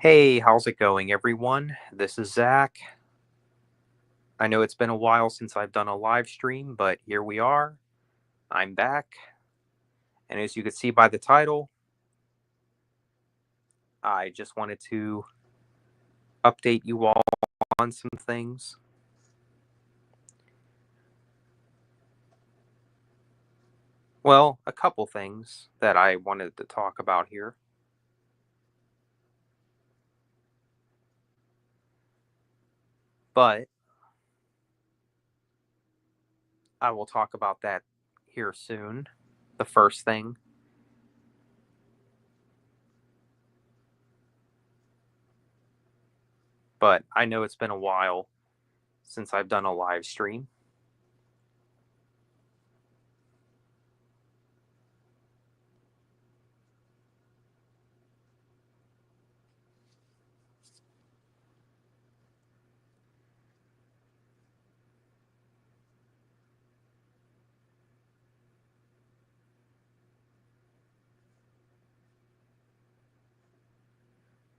Hey, how's it going, everyone? This is Zach. I know it's been a while since I've done a live stream, but here we are. I'm back. And as you can see by the title, I just wanted to update you all on some things. Well, a couple things that I wanted to talk about here. But I will talk about that here soon. The first thing. But I know it's been a while since I've done a live stream.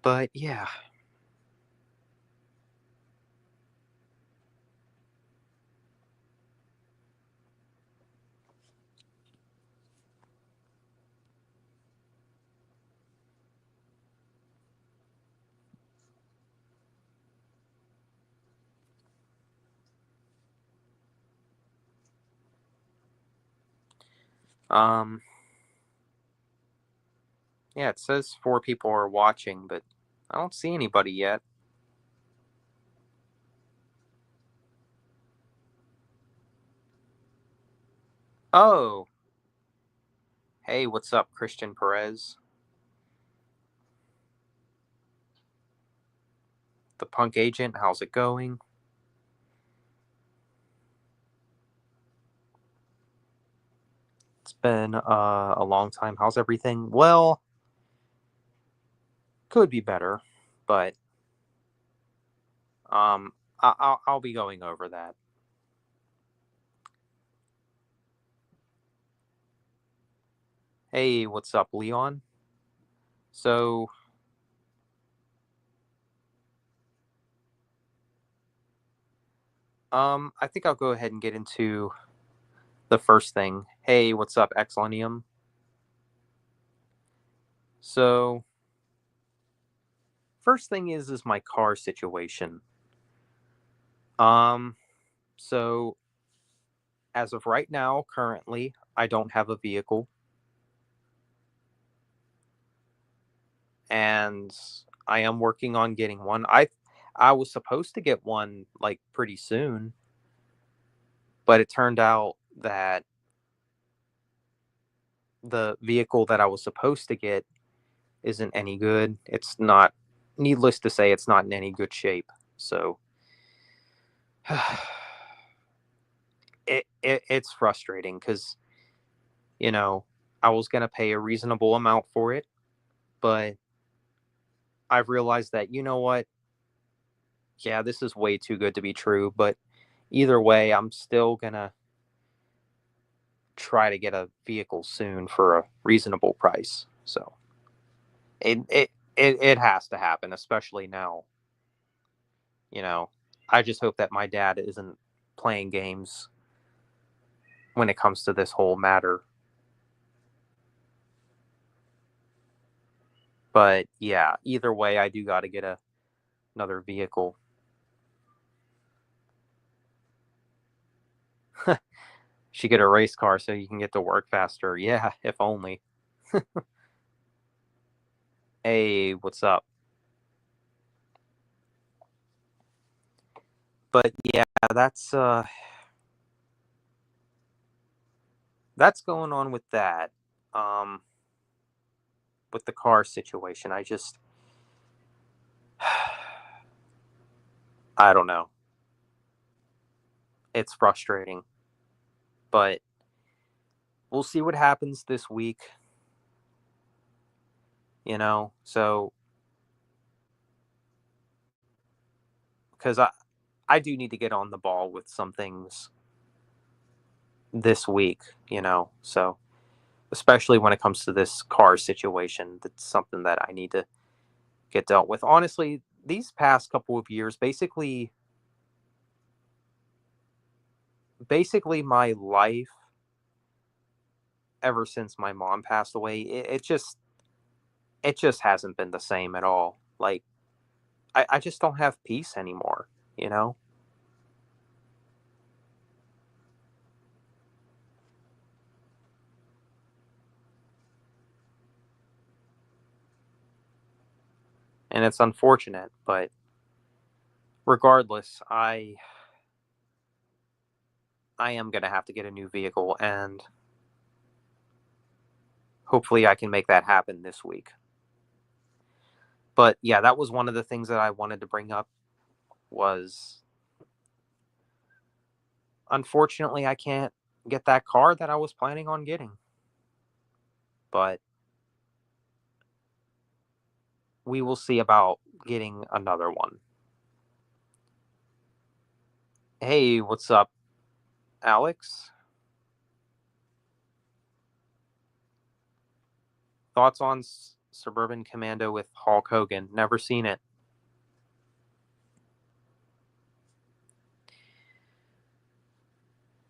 But yeah. Um Yeah, it says 4 people are watching, but I don't see anybody yet. Oh, hey, what's up, Christian Perez? The punk agent, how's it going? It's been a long time. How's everything? Well, could be better, but um, I'll be going over that. Hey, what's up, Leon? So, I think I'll go ahead and get into the first thing. Hey, what's up, Exlonium? So, first thing is my car situation. Um, so as of right now, currently, I don't have a vehicle, and I am working on getting one. I was supposed to get one like pretty soon, but it turned out that the vehicle that I was supposed to get isn't any good. It's not, needless to say, it's not in any good shape. So it's frustrating because, you know, I was going to pay a reasonable amount for it, but I've realized that, you know what? Yeah, this is way too good to be true, but either way, I'm still going to try to get a vehicle soon for a reasonable price. So it, it, it has to happen, especially now. You know, I just hope that my dad isn't playing games when it comes to this whole matter. But yeah, either way, I do got to get another vehicle. Should get a race car so you can get to work faster. Yeah, if only. Hey, what's up? But yeah, that's going on with that. Um, with the car situation, I don't know. It's frustrating, but we'll see what happens this week. So because I do need to get on the ball with some things this week. So especially when it comes to this car situation, that's something that I need to get dealt with. Honestly, these past couple of years, basically my life ever since my mom passed away, it just hasn't been the same at all. Like I just don't have peace anymore, you know? And it's unfortunate, but regardless, I am gonna have to get a new vehicle, and hopefully I can make that happen this week. But yeah, that was one of the things that I wanted to bring up was unfortunately I can't get that car that I was planning on getting. But we will see about getting another one. Hey, what's up, Alex? Thoughts on Suburban Commando with Hulk Hogan? Never seen it.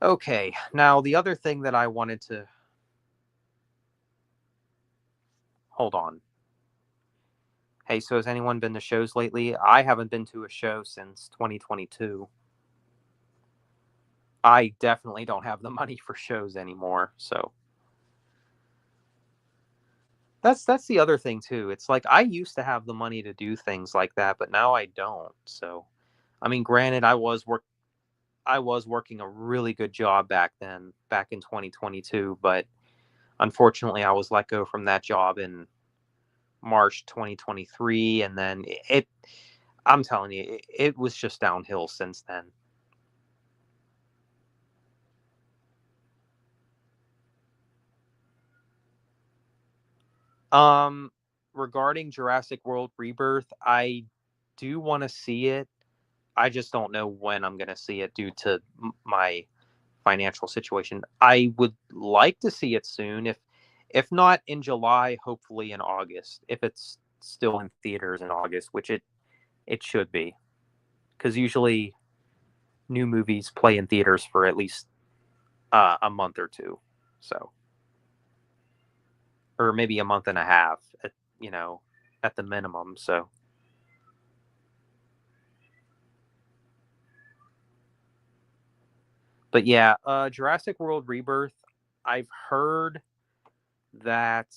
Okay, now the other thing that I wanted to hold on. Hey, so has anyone been to shows lately? I haven't been to a show since 2022. I definitely don't have the money for shows anymore, so that's the other thing too. It's like I used to have the money to do things like that, but now I don't. So, I mean, granted, I was working a really good job back then, back in 2022, but unfortunately, I was let go from that job in March 2023, and then I'm telling you, it was just downhill since then. Um, Regarding Jurassic World Rebirth, I do want to see it. I just don't know when I'm going to see it due to my financial situation. I would like to see it soon, if not in July, hopefully in August. If it's still in theaters in August, which it should be, because usually new movies play in theaters for at least a month or two, so or maybe a month and a half, you know, at the minimum. So, but yeah, Jurassic World Rebirth. I've heard that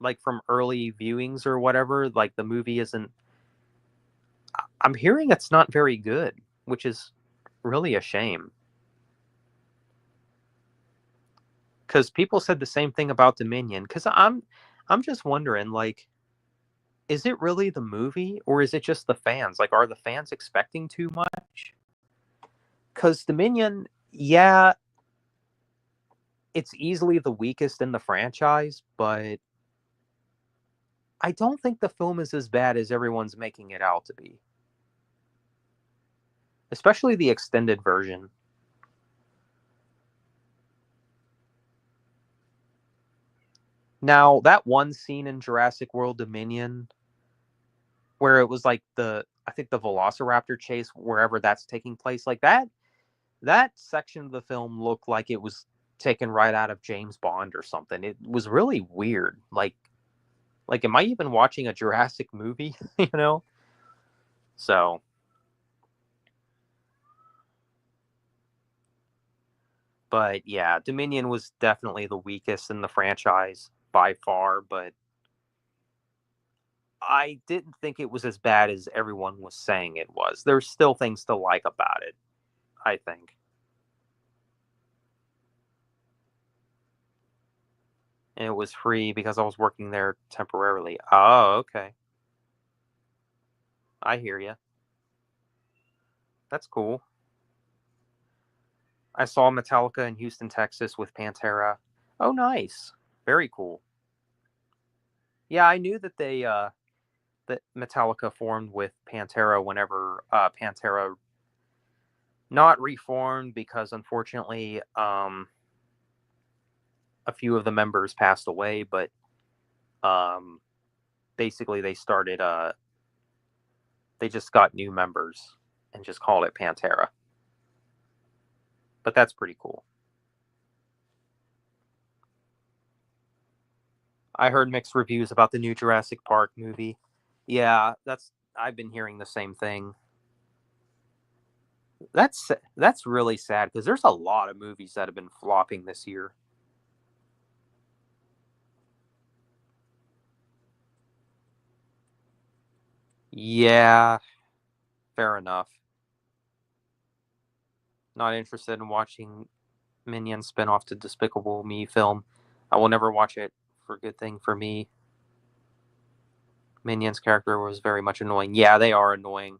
like from early viewings or whatever, like the movie isn't. I'm hearing it's not very good, which is really a shame. Because people said the same thing about Dominion. Because I'm just wondering, like, is it really the movie or is it just the fans? Like, are the fans expecting too much? Because Dominion, yeah, it's easily the weakest in the franchise, but I don't think the film is as bad as everyone's making it out to be, especially the extended version. Now, that one scene in Jurassic World Dominion where it was like I think the Velociraptor chase wherever that's taking place, like that section of the film looked like it was taken right out of James Bond or something. It was really weird. Like am I even watching a Jurassic movie, you know? So, but yeah, Dominion was definitely the weakest in the franchise by far, but I didn't think it was as bad as everyone was saying it was. There's still things to like about it, I think. And it was free because I was working there temporarily. Oh, okay. I hear you. That's cool. I saw Metallica in Houston, Texas with Pantera. Oh, nice. Very cool. Yeah, I knew that Metallica formed with Pantera whenever Pantera not reformed because unfortunately a few of the members passed away, but basically they started they just got new members and just called it Pantera. But that's pretty cool. I heard mixed reviews about the new Jurassic Park movie. Yeah, I've been hearing the same thing. That's really sad because there's a lot of movies that have been flopping this year. Yeah, fair enough. Not interested in watching Minions spin-off to Despicable Me film. I will never watch it for a good thing for me. Minions character was very much annoying. Yeah, they are annoying.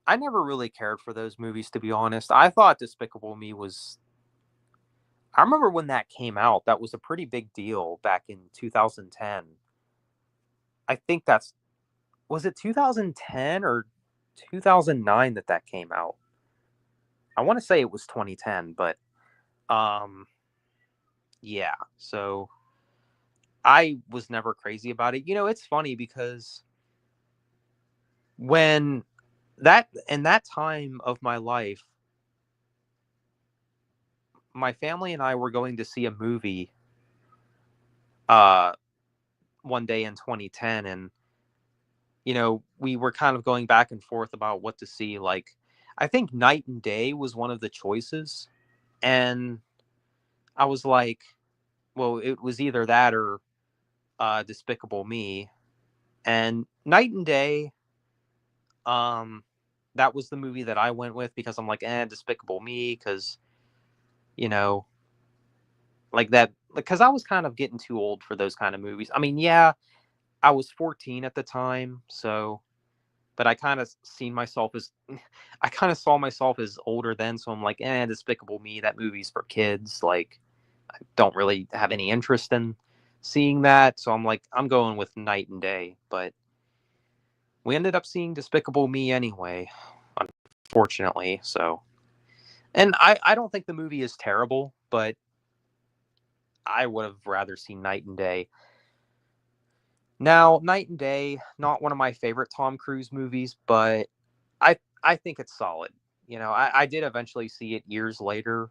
I never really cared for those movies, to be honest. I thought Despicable Me was. I remember when that came out, that was a pretty big deal back in 2010. I think that's. Was it 2010 or 2009 that came out? I want to say it was 2010, but um, yeah. So I was never crazy about it. It's funny because when that in that time of my life, my family and I were going to see a movie uh one day in 2010, and we were kind of going back and forth about what to see. Like, I think Night and Day was one of the choices, and I was like, well, it was either that or Despicable Me. And Night and Day, um that was the movie that I went with because I'm like, Despicable Me, because you know like that, because I was kind of getting too old for those kind of movies. I mean, yeah, I was 14 at the time, so but I kind of seen myself as I kind of saw myself as older then, so I'm like, Despicable Me, that movie's for kids. Like, I don't really have any interest in seeing that, so I'm like, I'm going with Night and Day. But we ended up seeing Despicable Me anyway, unfortunately. So, and I don't think the movie is terrible, but I would have rather seen Night and Day. Now, Night and Day, not one of my favorite Tom Cruise movies, but I think it's solid. I did eventually see it years later,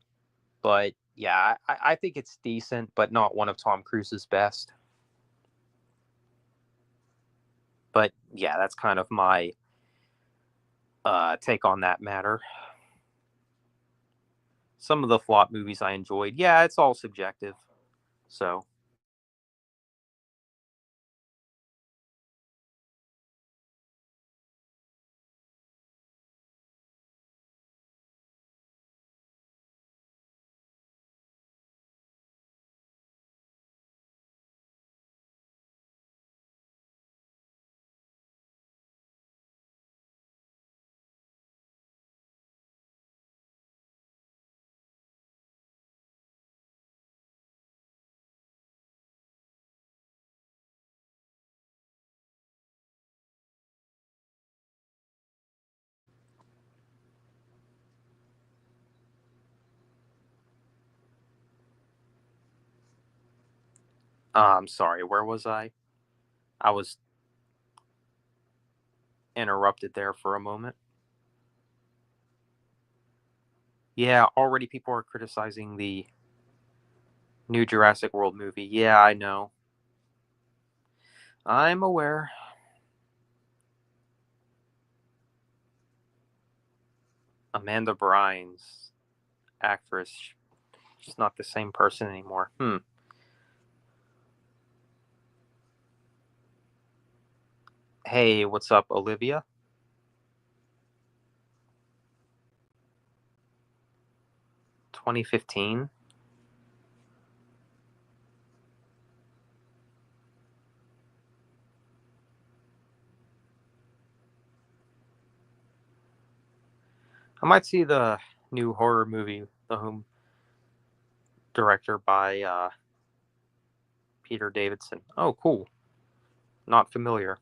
but yeah, I think it's decent, but not one of Tom Cruise's best. But yeah, that's kind of my take on that matter. Some of the flop movies I enjoyed, yeah, it's all subjective. So, I'm sorry, where was I? I was interrupted there for a moment. Yeah, already people are criticizing the new Jurassic World movie. Yeah, I know. I'm aware. Amanda Bynes, actress, she's not the same person anymore. Hey, what's up, Olivia? 2015? I might see the new horror movie, The Home, director by Peter Davidson. Oh, cool. Not familiar.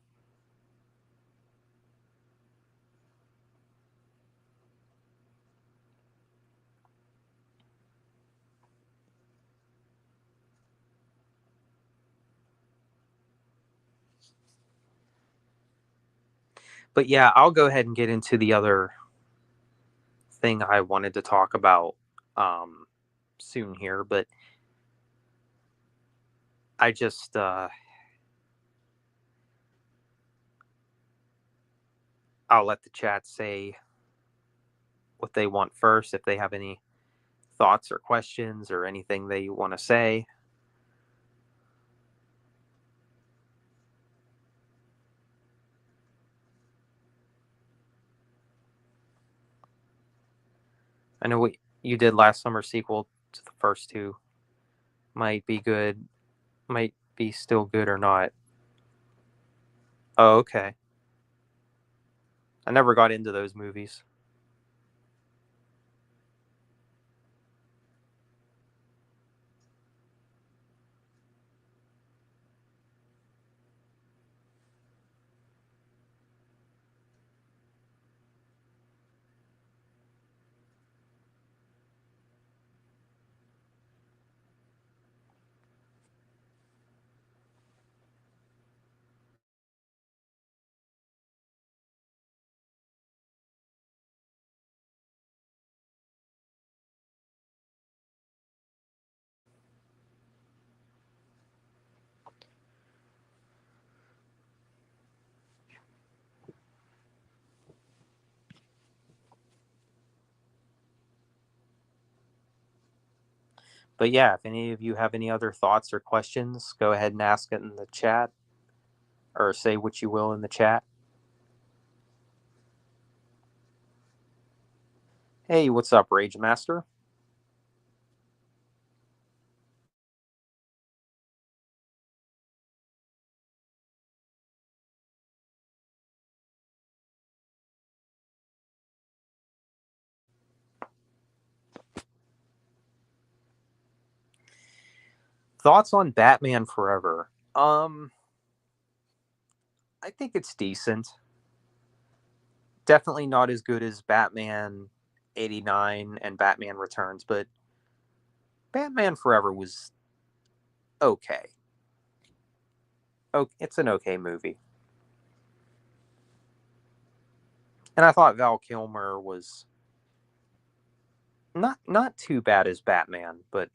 But yeah, I'll go ahead and get into the other thing I wanted to talk about um, soon here. But I just I'll let the chat say what they want first. If they have any thoughts or questions or anything they want to say. I know what you did last summer sequel to the first two might be good, might be still good or not. Oh, okay. I never got into those movies. But yeah, if any of you have any other thoughts or questions, go ahead and ask it in the chat or say what you will in the chat. Hey, what's up, Rage Master? Thoughts on Batman Forever? I think it's decent. Definitely not as good as Batman 89 and Batman Returns, but Batman Forever was okay. Oh, it's an okay movie. And I thought Val Kilmer was not too bad as Batman, but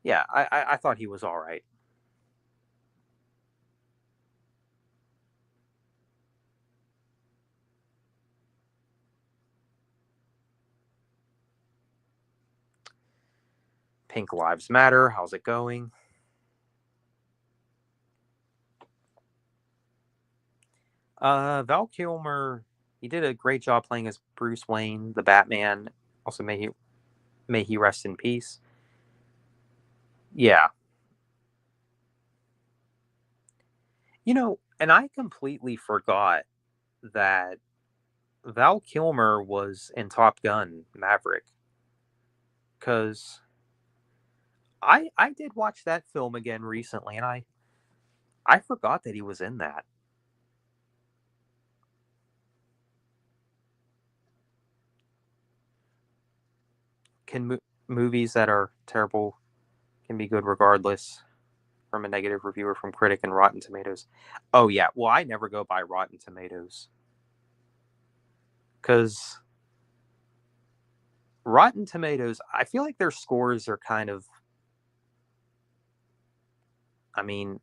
yeah, I thought he was all right. Pink Lives Matter. How's it going? Val Kilmer, he did a great job playing as Bruce Wayne, the Batman. Also, may he rest in peace. Yeah, and I completely forgot that Val Kilmer was in Top Gun Maverick because I did watch that film again recently, and I forgot that he was in that. Can movies that are terrible can be good regardless from a negative reviewer from Critic and Rotten Tomatoes. Oh yeah, well I never go by Rotten Tomatoes because Rotten Tomatoes, I feel like their scores are kind of, I mean,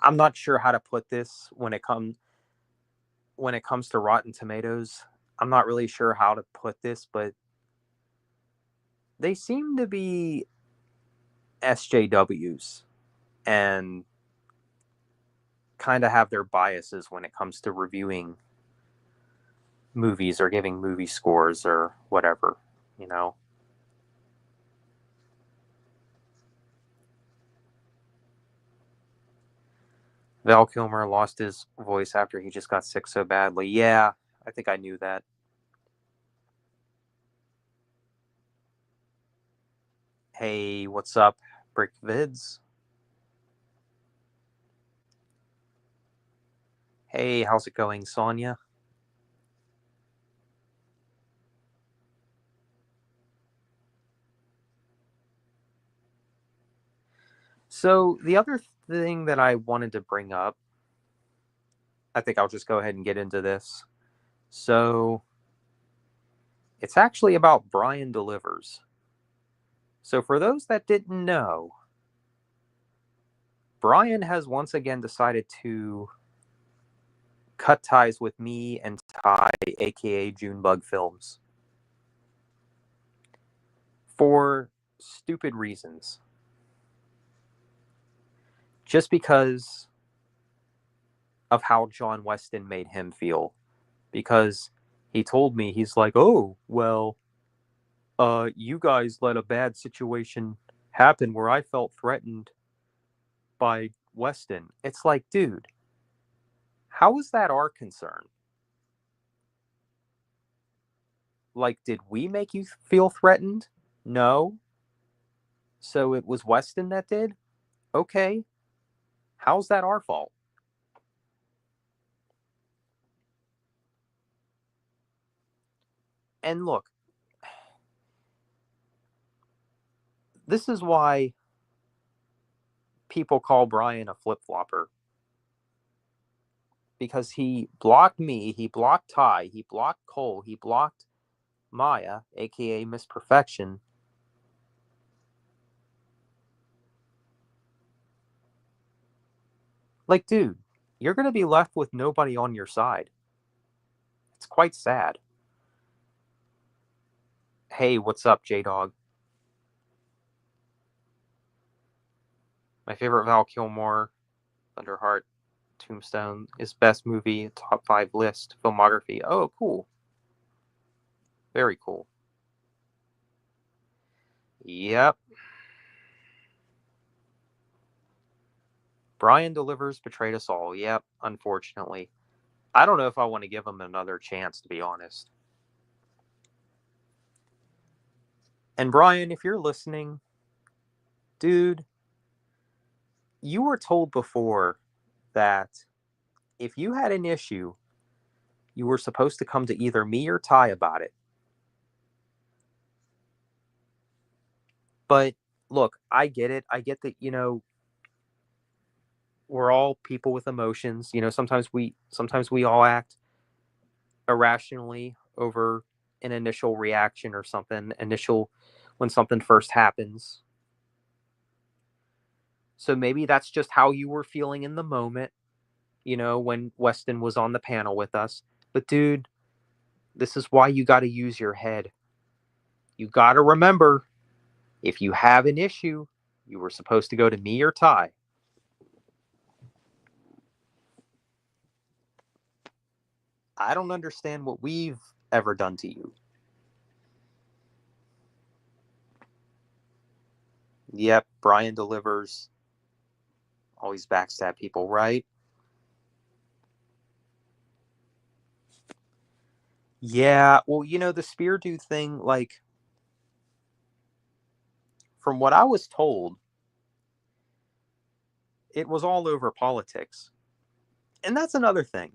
I'm not sure how to put this when it comes to Rotten Tomatoes. I'm not really sure how to put this, but they seem to be SJWs and kind of have their biases when it comes to reviewing movies or giving movie scores or whatever, you know. Val Kilmer lost his voice after he just got sick so badly. Yeah, I think I knew that. Hey, what's up, Brick Vids? Hey, how's it going, Sonia? So the other thing that I wanted to bring up, I think I'll just go ahead and get into this. So it's actually about Brian Delivers. So for those that didn't know, Brian has once again decided to cut ties with me and Ty, aka Junebug Films, for stupid reasons. Just because of how John Weston made him feel. Because he told me, he's like, oh, well, you guys let a bad situation happen where I felt threatened by Weston. It's like, dude, how is that our concern? Like, did we make you feel threatened? No. So it was Weston that did? Okay. How's that our fault? And look, this is why people call Brian a flip-flopper. Because he blocked me, he blocked Ty, he blocked Cole, he blocked Maya, aka Miss Perfection. Like, dude, you're going to be left with nobody on your side. It's quite sad. Hey, what's up, J-Dog? My favorite Val Kilmer, Thunderheart, Tombstone is best movie, top 5 list, filmography. Oh, cool. Very cool. Yep. Brian Delivers betrayed us all. Yep, unfortunately. I don't know if I want to give him another chance, to be honest. And Brian, if you're listening, dude, you were told before that if you had an issue, you were supposed to come to either me or Ty about it. But look, I get it. I get that, we're all people with emotions. Sometimes we all act irrationally over an initial reaction or something, when something first happens. So maybe that's just how you were feeling in the moment, when Weston was on the panel with us. But dude, this is why you got to use your head. You got to remember, if you have an issue, you were supposed to go to me or Ty. I don't understand what we've ever done to you. Yep, Brian Delivers. Always backstab people, right? Yeah, well, the Spear Dude thing, like, from what I was told, it was all over politics. And that's another thing.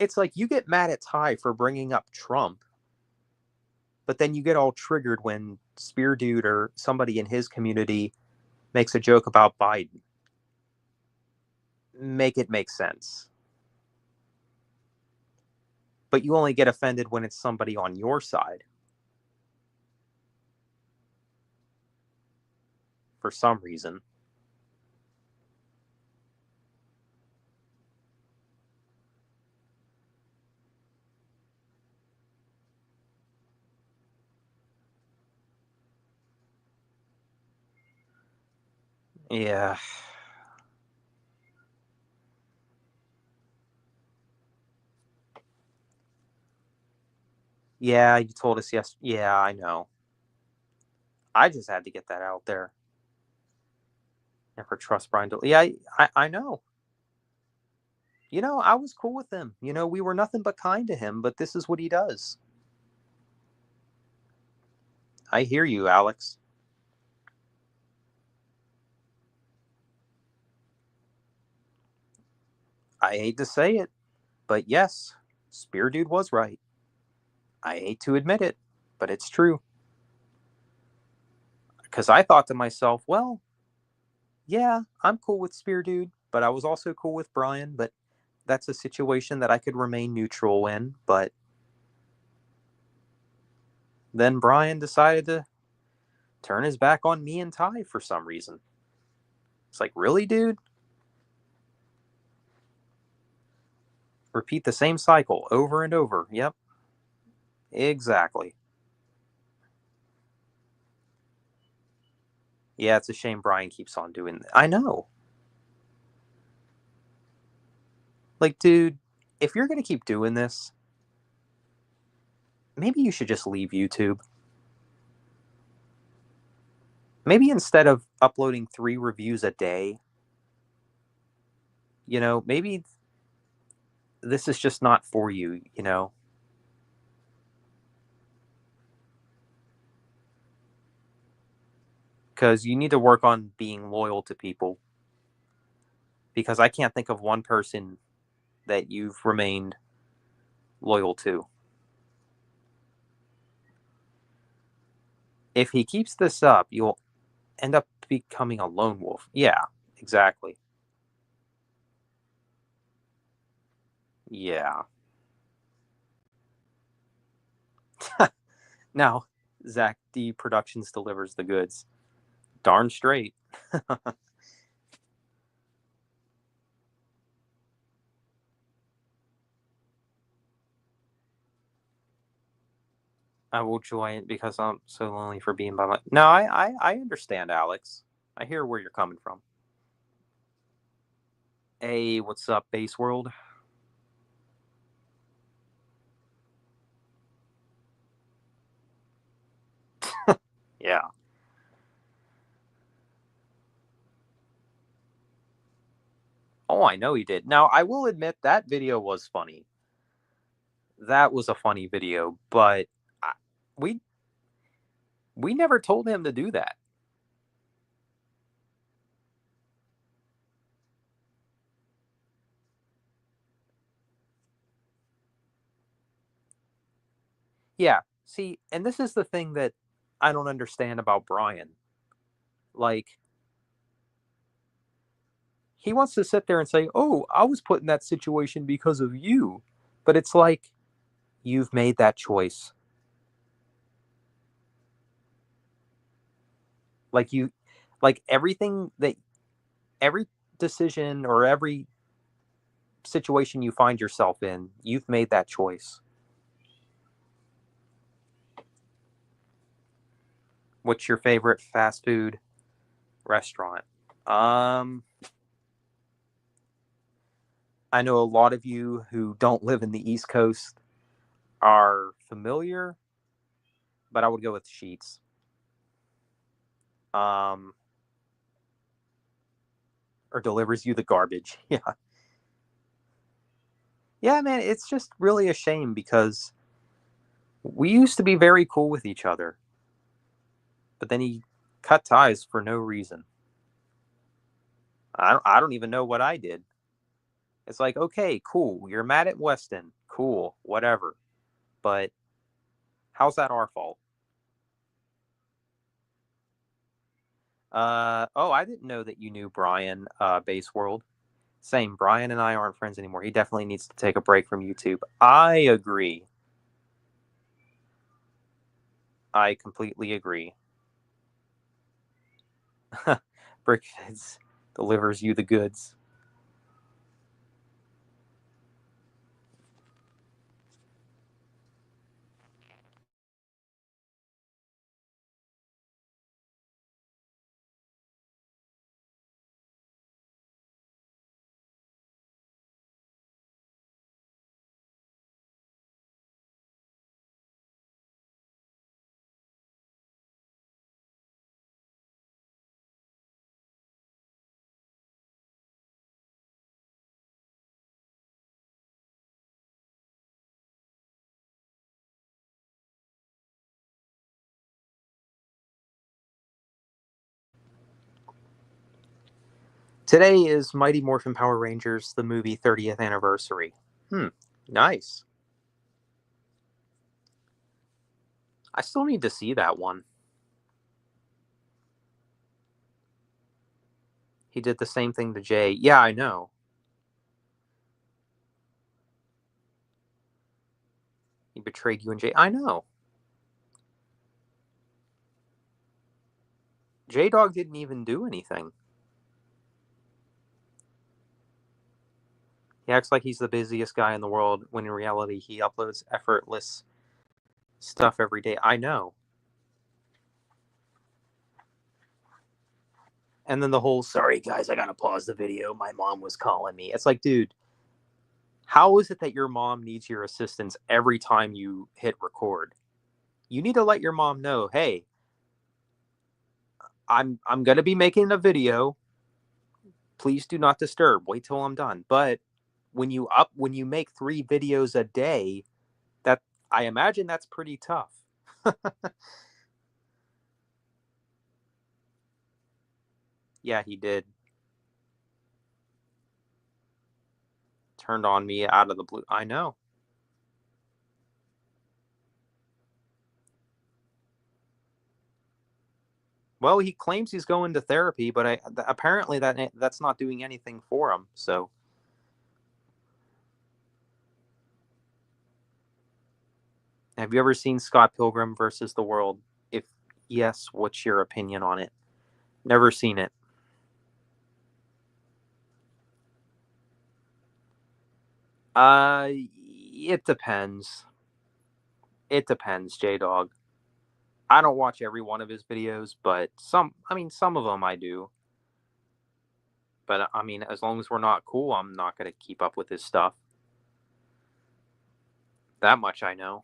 It's like you get mad at Ty for bringing up Trump, but then you get all triggered when Spear Dude or somebody in his community makes a joke about Biden. Make it make sense. But you only get offended when it's somebody on your side. For some reason. Yeah. Yeah, you told us yes. Yeah, I know. I just had to get that out there. Never trust Brian. Yeah, I know. I was cool with him. We were nothing but kind to him, but this is what he does. I hear you, Alex. I hate to say it, but yes, Spear Dude was right. I hate to admit it, but it's true. Because I thought to myself, well, yeah, I'm cool with Spear Dude, but I was also cool with Brian, but that's a situation that I could remain neutral in. But then Brian decided to turn his back on me and Ty for some reason. It's like, really, dude? Repeat the same cycle over and over. Yep, exactly. Yeah, it's a shame Brian keeps on doing that. I know. Like, dude, if you're going to keep doing this, maybe you should just leave YouTube. Maybe instead of uploading 3 reviews a day, maybe this is just not for you. Because you need to work on being loyal to people. Because I can't think of one person that you've remained loyal to. If he keeps this up, you'll end up becoming a lone wolf. Yeah, exactly. Yeah. Now, Zach D Productions delivers the goods. Darn straight. I will join it because I'm so lonely for being by my. No, I understand, Alex. I hear where you're coming from. Hey, what's up, Base World? Yeah. Oh, I know he did. Now, I will admit that video was funny. That was a funny video, but I, we we never told him to do that. Yeah. See, and this is the thing that I don't understand about Brian. Like, he wants to sit there and say, "Oh, I was put in that situation because of you," but it's like you've made that choice. Like you, like every decision or every situation you find yourself in, you've made that choice. What's your favorite fast food restaurant? Um, I know a lot of you who don't live in the East Coast are familiar, but I would go with Sheets. Um, or delivers you the garbage. Yeah. Yeah, man, it's just really a shame because we used to be very cool with each other, but then he cut ties for no reason. I don't even know what I did. It's like, okay, cool. You're mad at Weston. Cool, whatever. But how's that our fault? Oh, I didn't know that you knew Brian, Base World. Same. Brian and I aren't friends anymore. He definitely needs to take a break from YouTube. I agree. I completely agree. Brickheads delivers you the goods. Today is Mighty Morphin Power Rangers, the movie 30th anniversary. Hmm, nice. I still need to see that one. He did the same thing to Jay. Yeah, I know. He betrayed you and Jay. I know. J-Dog didn't even do anything. He acts like he's the busiest guy in the world when in reality he uploads effortless stuff every day. I know. And then the whole, sorry guys, I gotta pause the video. My mom was calling me. It's like, dude, how is it that your mom needs your assistance every time you hit record? You need to let your mom know, hey, I'm gonna be making a video. Please do not disturb. Wait till I'm done. But when you make 3 videos a day, that I imagine that's pretty tough. Yeah, he did. Turned on me out of the blue. I know. Well, he claims he's going to therapy, but apparently that's not doing anything for him. So, have you ever seen Scott Pilgrim versus the World? If yes, what's your opinion on it? Never seen it. It depends. It depends, J Dog. I don't watch every one of his videos, but some of them I do. But I mean, as long as we're not cool, I'm not going to keep up with his stuff. That much I know.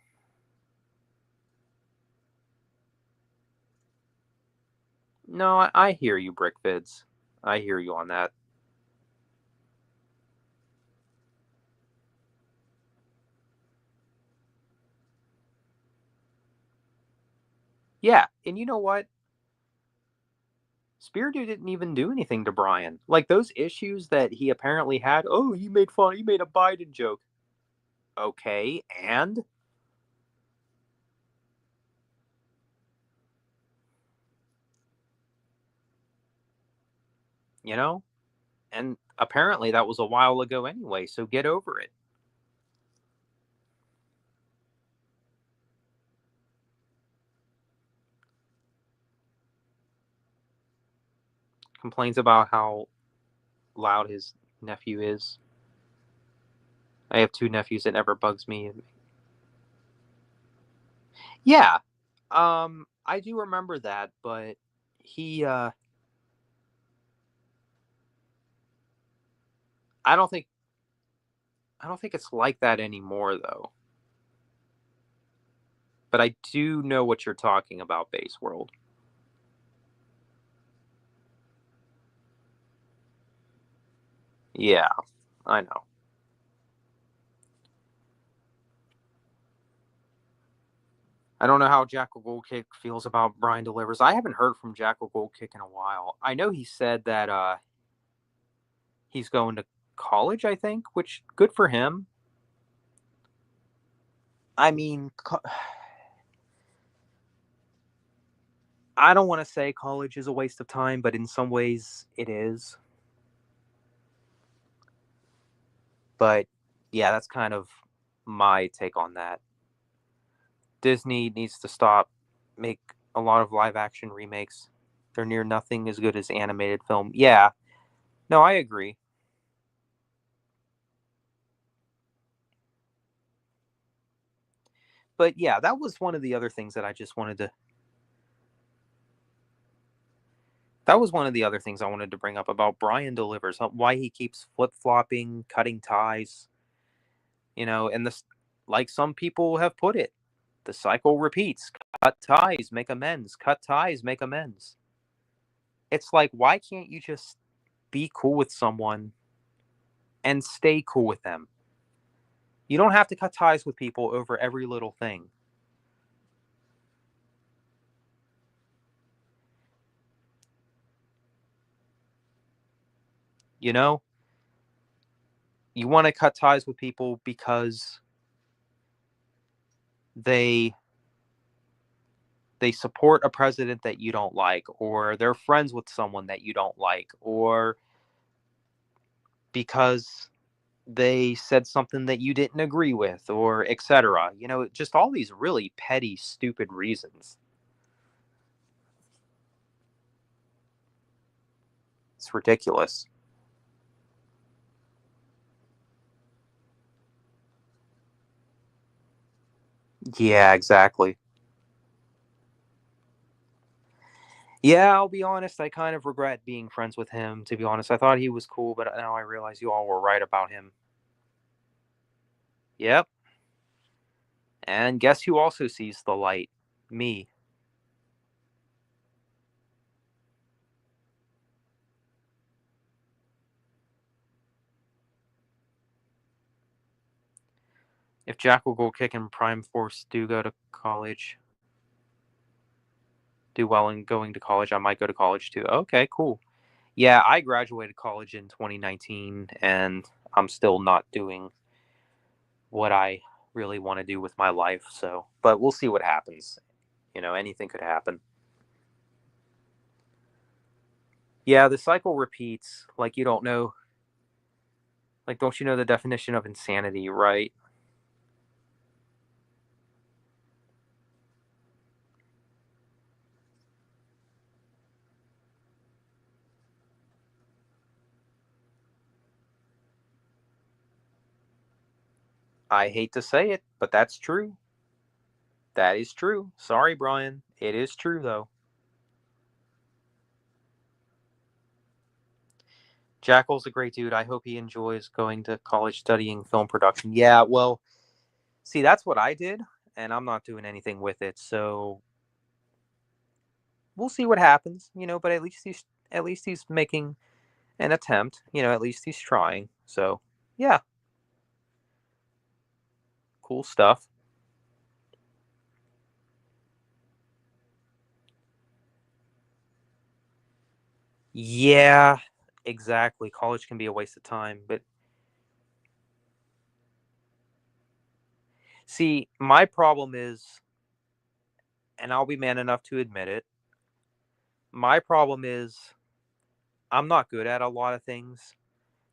No, I hear you, Brickvids. I hear you on that. Yeah, and you know what? Speardo didn't even do anything to Brian. Like those issues that he apparently had. Oh, you made fun. You made a Biden joke. Okay, and you know, and apparently that was a while ago anyway. So get over it. Complains about how loud his nephew is. I have 2 nephews. It never bugs me. Yeah, I do remember that, but he, I don't think, I don't think it's like that anymore, though. But I do know what you're talking about, Base World. Yeah, I know. I don't know how Jackal Goldkick feels about Brian Delivers. I haven't heard from Jackal Goldkick in a while. I know he said that he's going to college, I think, which good for him. I mean, I don't want to say college is a waste of time, but in some ways it is. But yeah, that's kind of my take on that. Disney needs to stop make a lot of live action remakes. They're near nothing as good as animated film. Yeah. No, I agree. But yeah, that was one of the other things that I just wanted to that was one of the other things I wanted to bring up about Brian Delivers, why he keeps flip-flopping, cutting ties, and this like some people have put it, the cycle repeats. Cut ties, make amends. Cut ties, make amends. It's like, why can't you just be cool with someone and stay cool with them? You don't have to cut ties with people over every little thing. You know, you want to cut ties with people because they they support a president that you don't like, or they're friends with someone that you don't like, or because they said something that you didn't agree with, or etc. Just all these really petty, stupid reasons. It's ridiculous. Yeah, exactly. Yeah, I'll be honest, I kind of regret being friends with him, to be honest. I thought he was cool, but now I realize you all were right about him. Yep. And guess who also sees the light? Me. If Jackal Gold Kick and Prime Force do go to college, do well in going to college, I might go to college too. Okay, cool. Yeah, I graduated college in 2019, and I'm still not doing what I really want to do with my life. So, but we'll see what happens. Anything could happen. Yeah, the cycle repeats. Like, you don't know, like, don't you know the definition of insanity, right? I hate to say it, but that's true. That is true. Sorry, Brian. It is true, though. Jackal's a great dude. I hope he enjoys going to college studying film production. Yeah, well, see, that's what I did, and I'm not doing anything with it. So we'll see what happens, but at least he's making an attempt, at least he's trying. So, yeah, cool stuff. Yeah, exactly. College can be a waste of time, but see, my problem is, and I'll be man enough to admit it, my problem is I'm not good at a lot of things.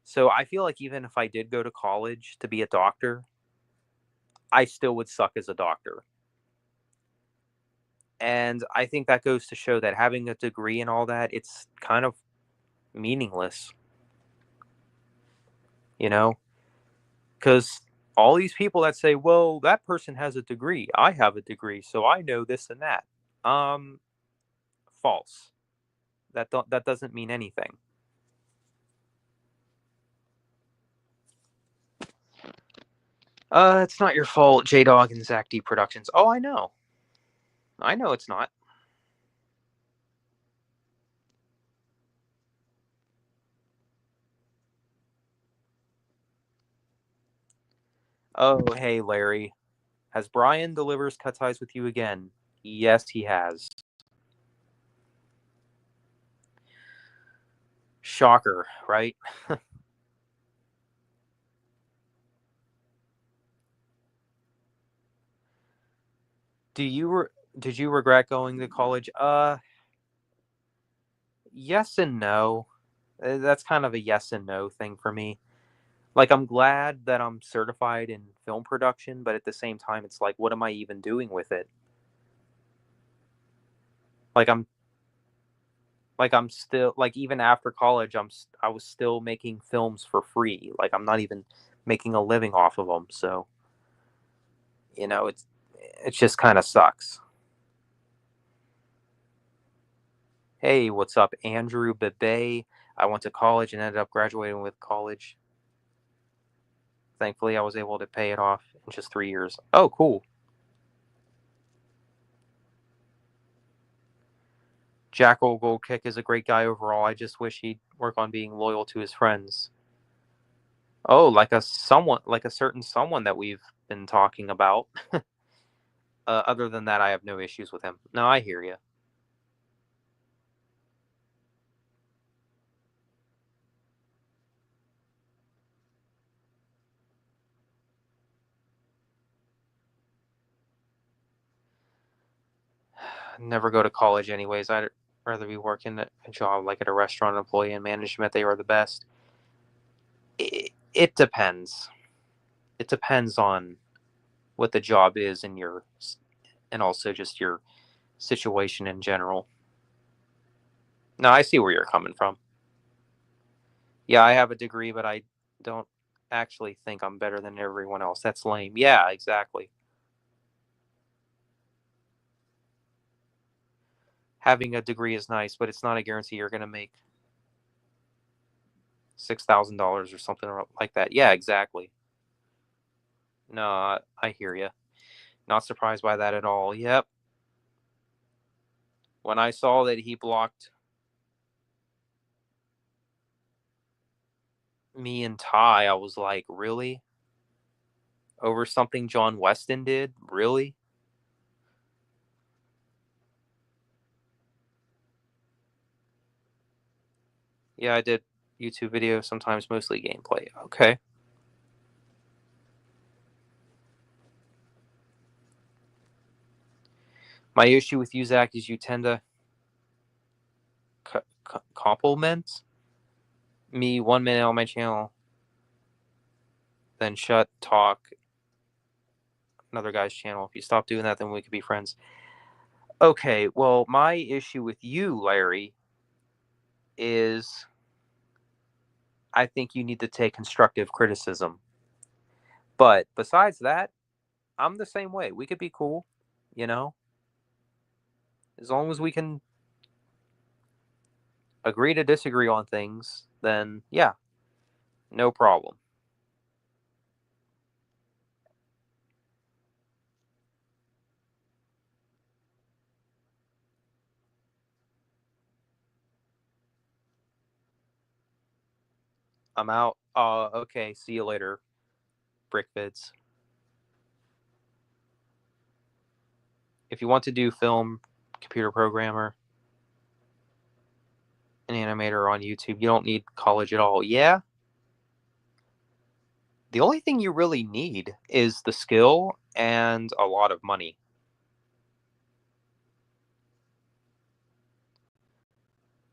So I feel like even if I did go to college to be a doctor, I still would suck as a doctor. And I think that goes to show that having a degree and all that, it's kind of meaningless, you know? Because all these people that say, well, that person has a degree, I have a degree, so I know this and that. Um, False. That doesn't mean anything. It's not your fault, J Dog and Zach D Productions. Oh, I know. I know it's not. Oh, hey, Larry. Has Brian Delivers cut ties with you again? Yes, he has. Shocker, right? Do you did you regret going to college? Yes and no. That's kind of a yes and no thing for me. Like, I'm glad that I'm certified in film production, but at the same time it's like, what am I even doing with it? Like, I'm still, like, even after college, I was still making films for free. Like, I'm not even making a living off of them. So, it's just kind of sucks. Hey, what's up, Andrew Bebe? I went to college and ended up graduating with college. Thankfully, I was able to pay it off in just 3 years. Oh, cool. Jackal Gold Kick is a great guy overall. I just wish he'd work on being loyal to his friends. Oh, like a certain someone that we've been talking about. Other than that, I have no issues with him. No, I hear you. never go to college anyways. I'd rather be working at a job like at a restaurant, employee in management. They are the best. It depends. It depends on what the job is and also just your situation in general. No, I see where you're coming from. Yeah, I have a degree, but I don't actually think I'm better than everyone else. That's lame. Yeah, exactly. Having a degree is nice, but it's not a guarantee you're going to make $6,000 or something like that. Yeah, exactly. No, I hear you. Not surprised by that at all. Yep. When I saw that he blocked me and Ty, I was like, really? Over something John Weston did? Really? Yeah, I did YouTube videos, sometimes mostly gameplay. Okay. My issue with you, Zach, is you tend to compliment me 1 minute on my channel, then talk another guy's channel. If you stop doing that, then we could be friends. Okay, well, my issue with you, Larry, is I think you need to take constructive criticism. But besides that, I'm the same way. We could be cool, you know, as long as we can agree to disagree on things, then yeah, no problem. I'm out. Okay. See you later, Brickvids. If you want to do film, computer programmer, an animator on YouTube, you don't need college at all. Yeah. The only thing you really need is the skill and a lot of money.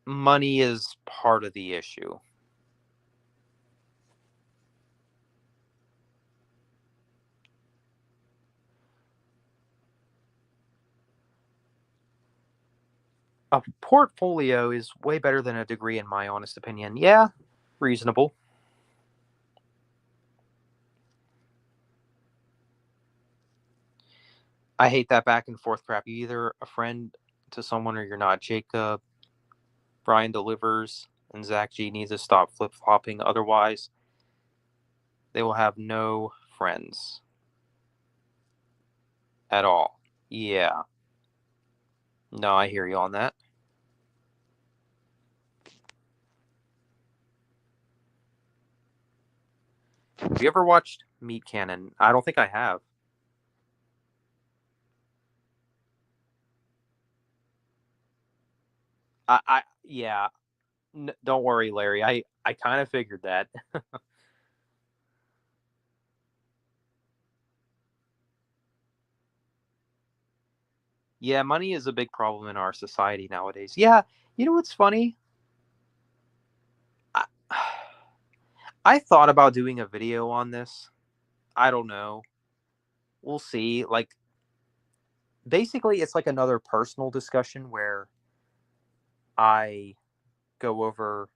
Money is part of the issue. A portfolio is way better than a degree, in my honest opinion. Yeah, reasonable. I hate that back and forth crap. You either a friend to someone or you're not. Jacob, Brian delivers, and Zach G needs to stop flip flopping. Otherwise, they will have no friends at all. Yeah. No, I hear you on that. Have you ever watched Meat Cannon? I don't think I have. Yeah. Don't worry, Larry. I kind of figured that. Yeah, money is a big problem in our society nowadays. Yeah, you know what's funny? I, I thought about doing a video on this. I don't know. We'll see. Like, basically, it's like another personal discussion where I go over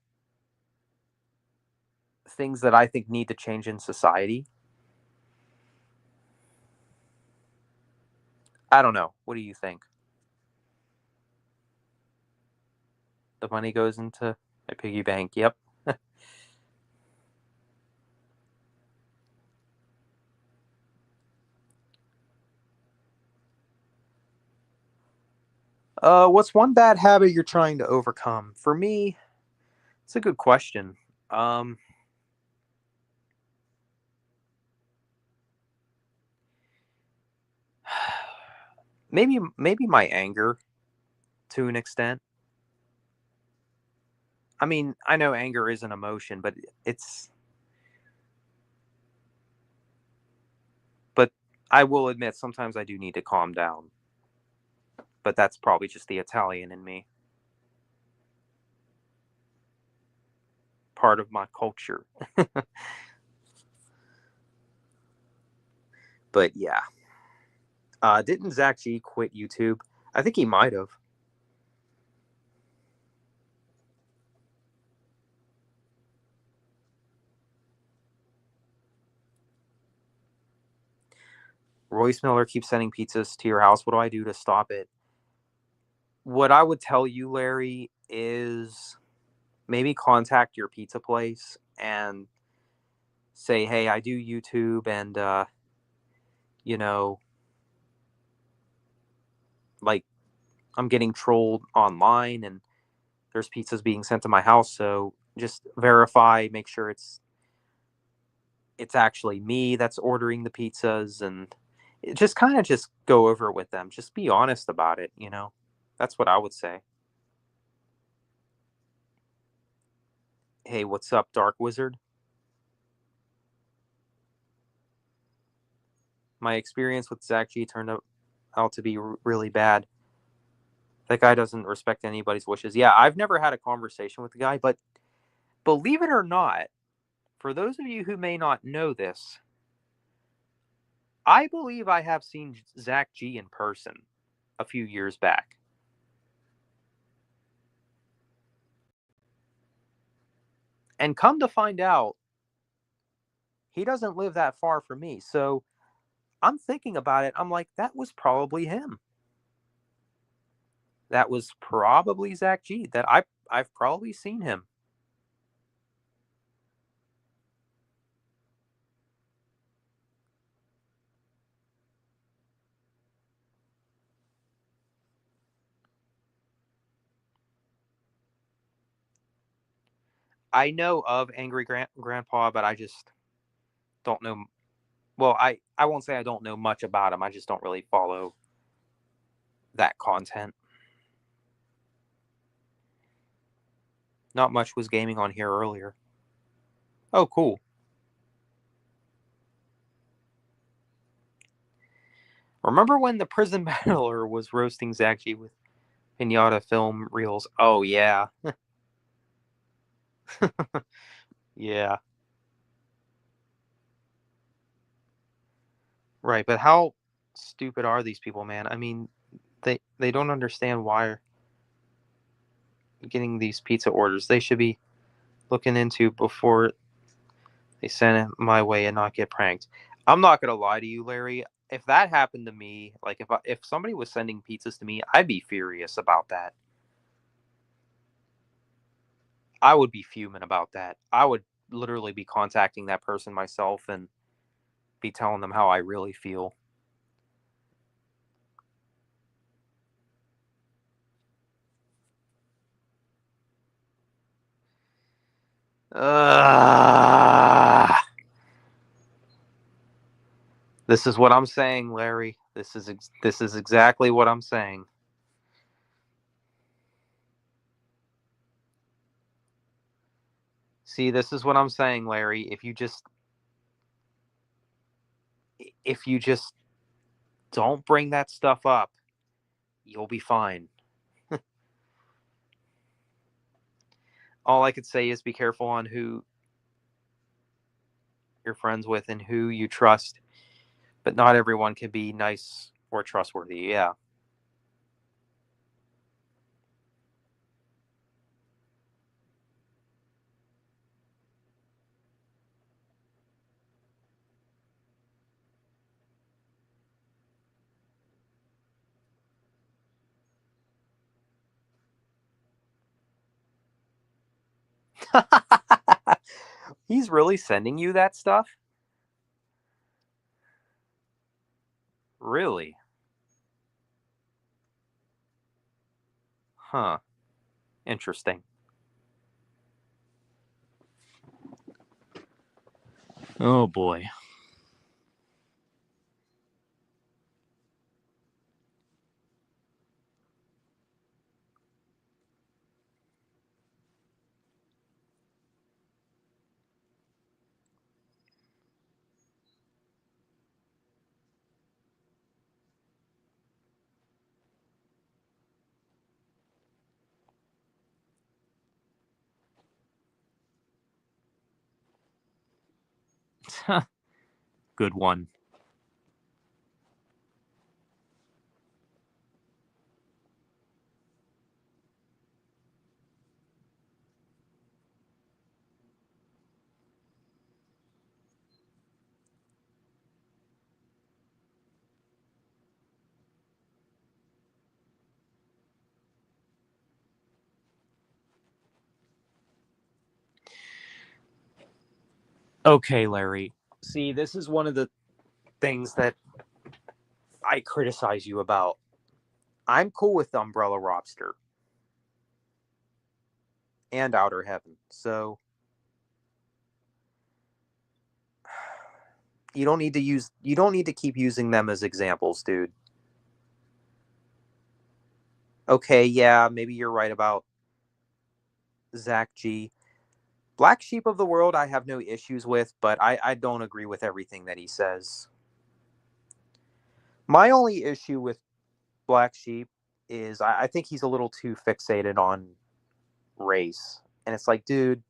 things that I think need to change in society. I don't know. What do you think? The money goes into my piggy bank. Yep. What's one bad habit you're trying to overcome? For me, it's a good question. Um, maybe my anger to an extent. I mean, I know anger is an emotion, but it's but I will admit sometimes I do need to calm down. but that's probably just the Italian in me. Part of my culture. But yeah. Didn't Zach G quit YouTube? I think he might have. Royce Miller keeps sending pizzas to your house. What do I do to stop it? What I would tell you, Larry, is maybe contact your pizza place and say, hey, I do YouTube and, you know, like I'm getting trolled online and there's pizzas being sent to my house. So just verify, make sure it's actually me that's ordering the pizzas, and just kind of just go over it with them. Just be honest about it, you know? That's what I would say. Hey, what's up, Dark Wizard? My experience with Zach G turned out to be really bad. That guy doesn't respect anybody's wishes. Yeah, I've never had a conversation with the guy, but believe it or not, for those of you who may not know this, I believe I have seen Zach G in person a few years back. And come to find out, he doesn't live that far from me. So I'm thinking about it. I'm like, that was probably him. That was probably Zach G. I've probably seen him. I know of Angry Grandpa, but I just don't know. Well, I won't say I don't know much about him. I just don't really follow that content. Not much was gaming on here earlier. Oh, cool. Remember when the prison battler was roasting Zach G with pinata film reels? Oh, yeah. Yeah. Right, but how stupid are these people, man? I mean, they don't understand why getting these pizza orders. They should be looking into before they send it my way and not get pranked. I'm not gonna lie to you, Larry. If that happened to me, like if somebody was sending pizzas to me, I'd be furious about that. I would be fuming about that. I would literally be contacting that person myself and be telling them how I really feel. Uh, this is what I'm saying, Larry. This is exactly what I'm saying. See, this is what I'm saying, Larry. If you just don't bring that stuff up, you'll be fine. All I could say is be careful on who you're friends with and who you trust, but not everyone can be nice or trustworthy. Yeah. He's really sending you that stuff? Really? Huh. Interesting. Oh boy. Good one. Okay, Larry. See, this is one of the things that I criticize you about. I'm cool with Umbrella Robster and Outer Heaven. So you don't need to keep using them as examples, dude. Okay, yeah, maybe you're right about Zach G. Black Sheep of the World I have no issues with, but I don't agree with everything that he says. My only issue with Black Sheep is I think he's a little too fixated on race. And it's like, dude,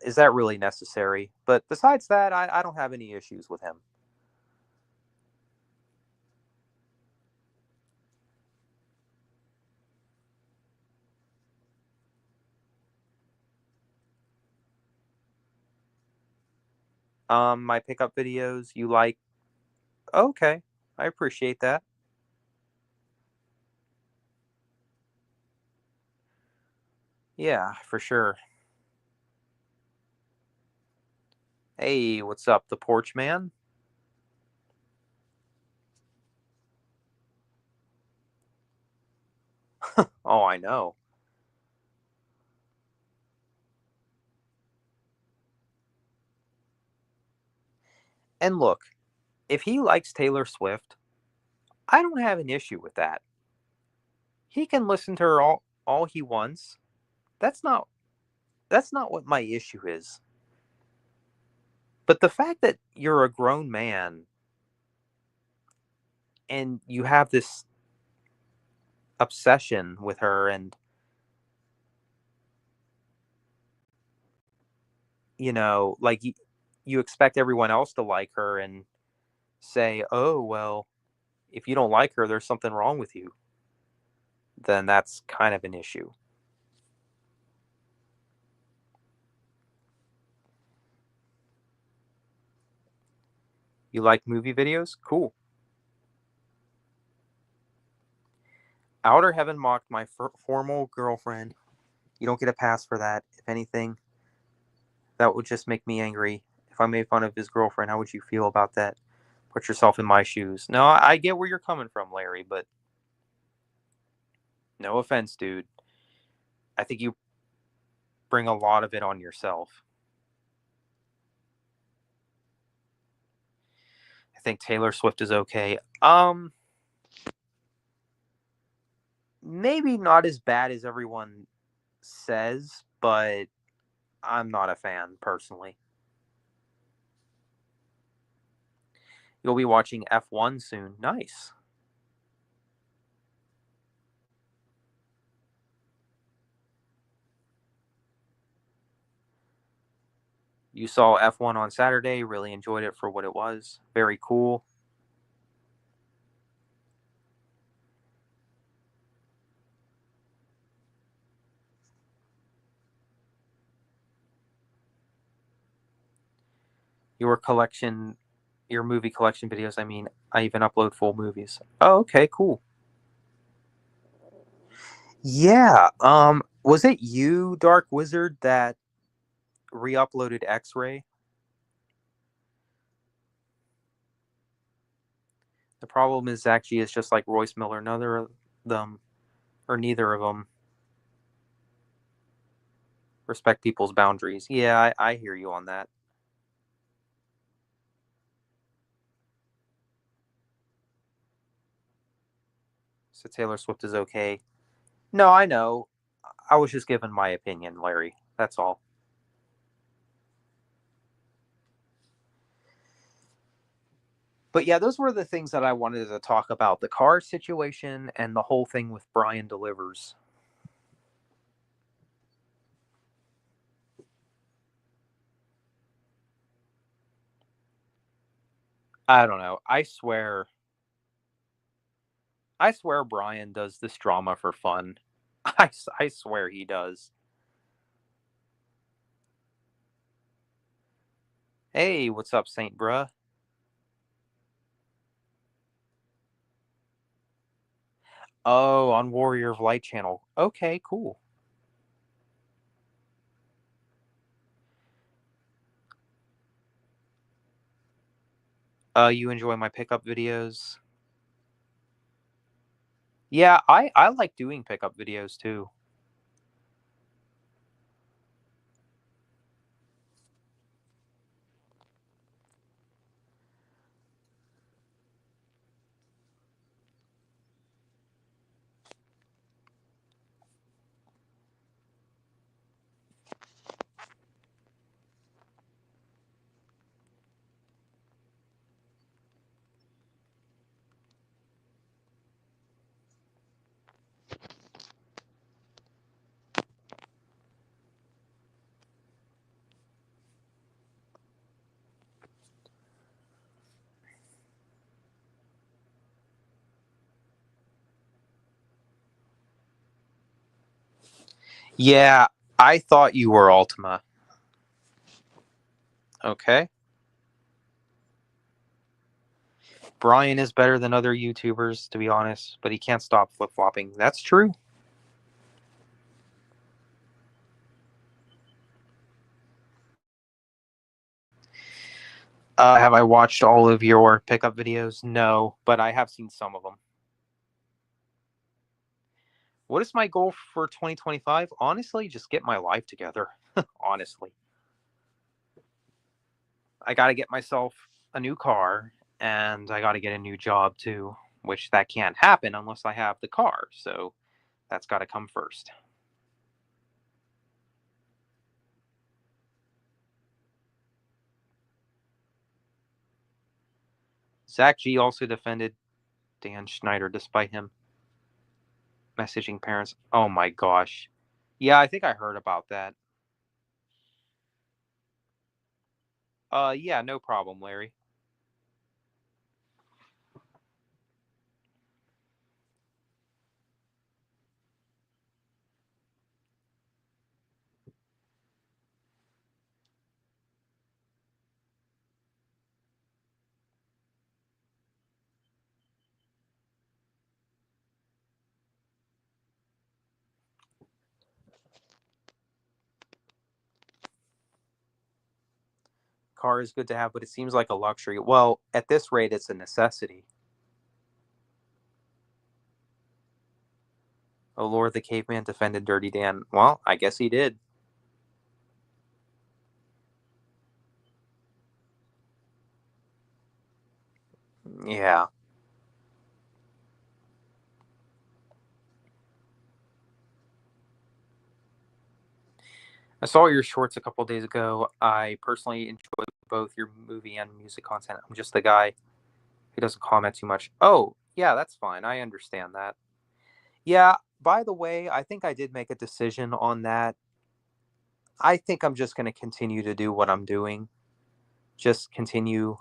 is that really necessary? But besides that, I don't have any issues with him. My pickup videos you like? Okay, I appreciate that. Yeah, for sure. Hey, what's up, the porch man? Oh, I know. And look, if he likes Taylor Swift, I don't have an issue with that. He can listen to her all he wants. That's not that's not what my issue is. But the fact that you're a grown man and you have this obsession with her and like you expect everyone else to like her and say, "Oh, well, if you don't like her, there's something wrong with you." Then that's kind of an issue. You like movie videos? Cool. Outer Heaven mocked my formal girlfriend. You don't get a pass for that. If anything, that would just make me angry. If I made fun of his girlfriend, how would you feel about that? Put yourself in my shoes. No, I get where you're coming from, Larry, but no offense, dude. I think you bring a lot of it on yourself. I think Taylor Swift is okay. Maybe not as bad as everyone says, but I'm not a fan personally. You'll be watching F1 soon. Nice. You saw F1 on Saturday, really enjoyed it for what it was. Very cool. Your collection, your movie collection videos, I mean, I even upload full movies. Oh, okay, cool. Yeah, was it you, Dark Wizard, that re-uploaded X-Ray? The problem is actually it's just like Royce Miller, neither of them or neither of them respect people's boundaries. Yeah, I hear you on that. So Taylor Swift is okay. No, I know. I was just giving my opinion, Larry. That's all. But yeah, those were the things that I wanted to talk about, the car situation and the whole thing with Brian Delivers. I don't know. I swear Brian does this drama for fun. I swear he does. Hey, what's up, Saint Bruh? Oh, on Warrior of Light channel. Okay, cool. You enjoy my pickup videos? Yeah, I like doing pickup videos too. Yeah, I thought you were Ultima. Okay. Brian is better than other YouTubers, to be honest, but he can't stop flip flopping. That's true. Have I watched all of your pickup videos? No, but I have seen some of them. What is my goal for 2025? Honestly, just get my life together. Honestly, I got to get myself a new car and I got to get a new job too, which that can't happen unless I have the car. So that's got to come first. Zach G also defended Dan Schneider despite him messaging parents. Oh my gosh. Yeah, I think I heard about that. Yeah, no problem, Larry. Car is good to have, but it seems like a luxury. Well, at this rate, it's a necessity. Oh Lord, the caveman defended Dirty Dan. Well, I guess he did. Yeah. I saw your shorts a couple days ago. I personally enjoy both your movie and music content. I'm just the guy who doesn't comment too much. Oh, yeah, that's fine. I understand that. Yeah, by the way, I think I did make a decision on that. I think I'm just going to continue to do what I'm doing. Just continue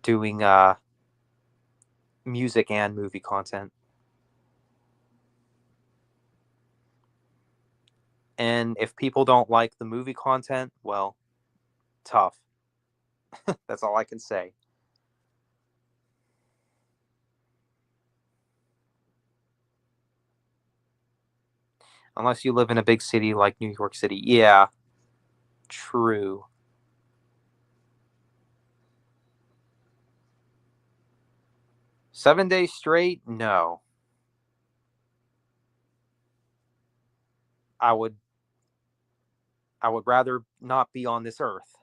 doing music and movie content. And if people don't like the movie content, well, tough. That's all I can say. Unless you live in a big city like New York City. Yeah, true. 7 days straight? No. I would I would rather not be on this earth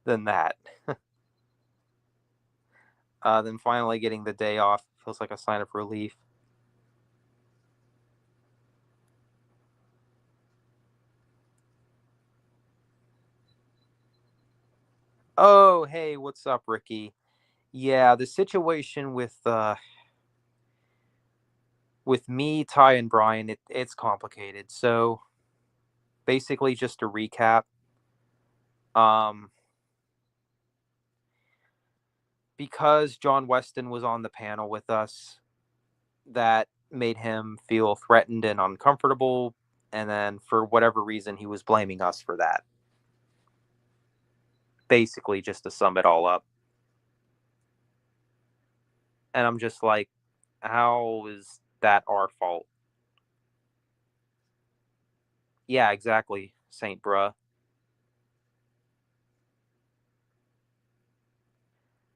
than that. Then finally getting the day off feels like a sign of relief. Oh, hey, what's up, Ricky? Yeah, the situation with me, Ty, and Brian, it's complicated. So basically, just to recap, um, because John Weston was on the panel with us, that made him feel threatened and uncomfortable, and then for whatever reason he was blaming us for that. Basically, just to sum it all up. And I'm just like, how is that our fault? Yeah, exactly, Saint Bruh.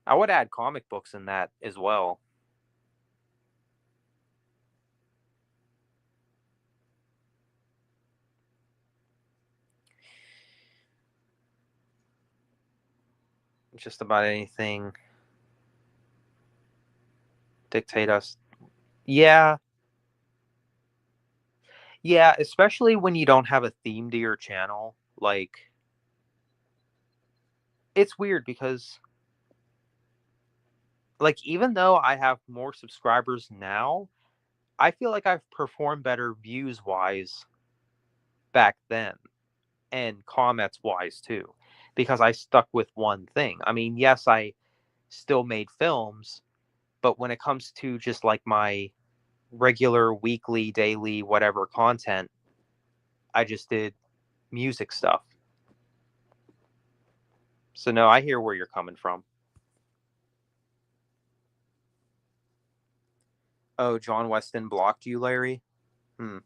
I would add comic books in that as well. Just about anything dictate us. Yeah. Yeah, especially when you don't have a theme to your channel. Like, it's weird because, like, even though I have more subscribers now, I feel like I've performed better views wise back then, and comments wise too, because I stuck with one thing. I mean, yes, I still made films, but when it comes to just like my regular weekly, daily, whatever content, I just did music stuff. So no, I hear where you're coming from. Oh, John Weston blocked you, Larry? Hmm.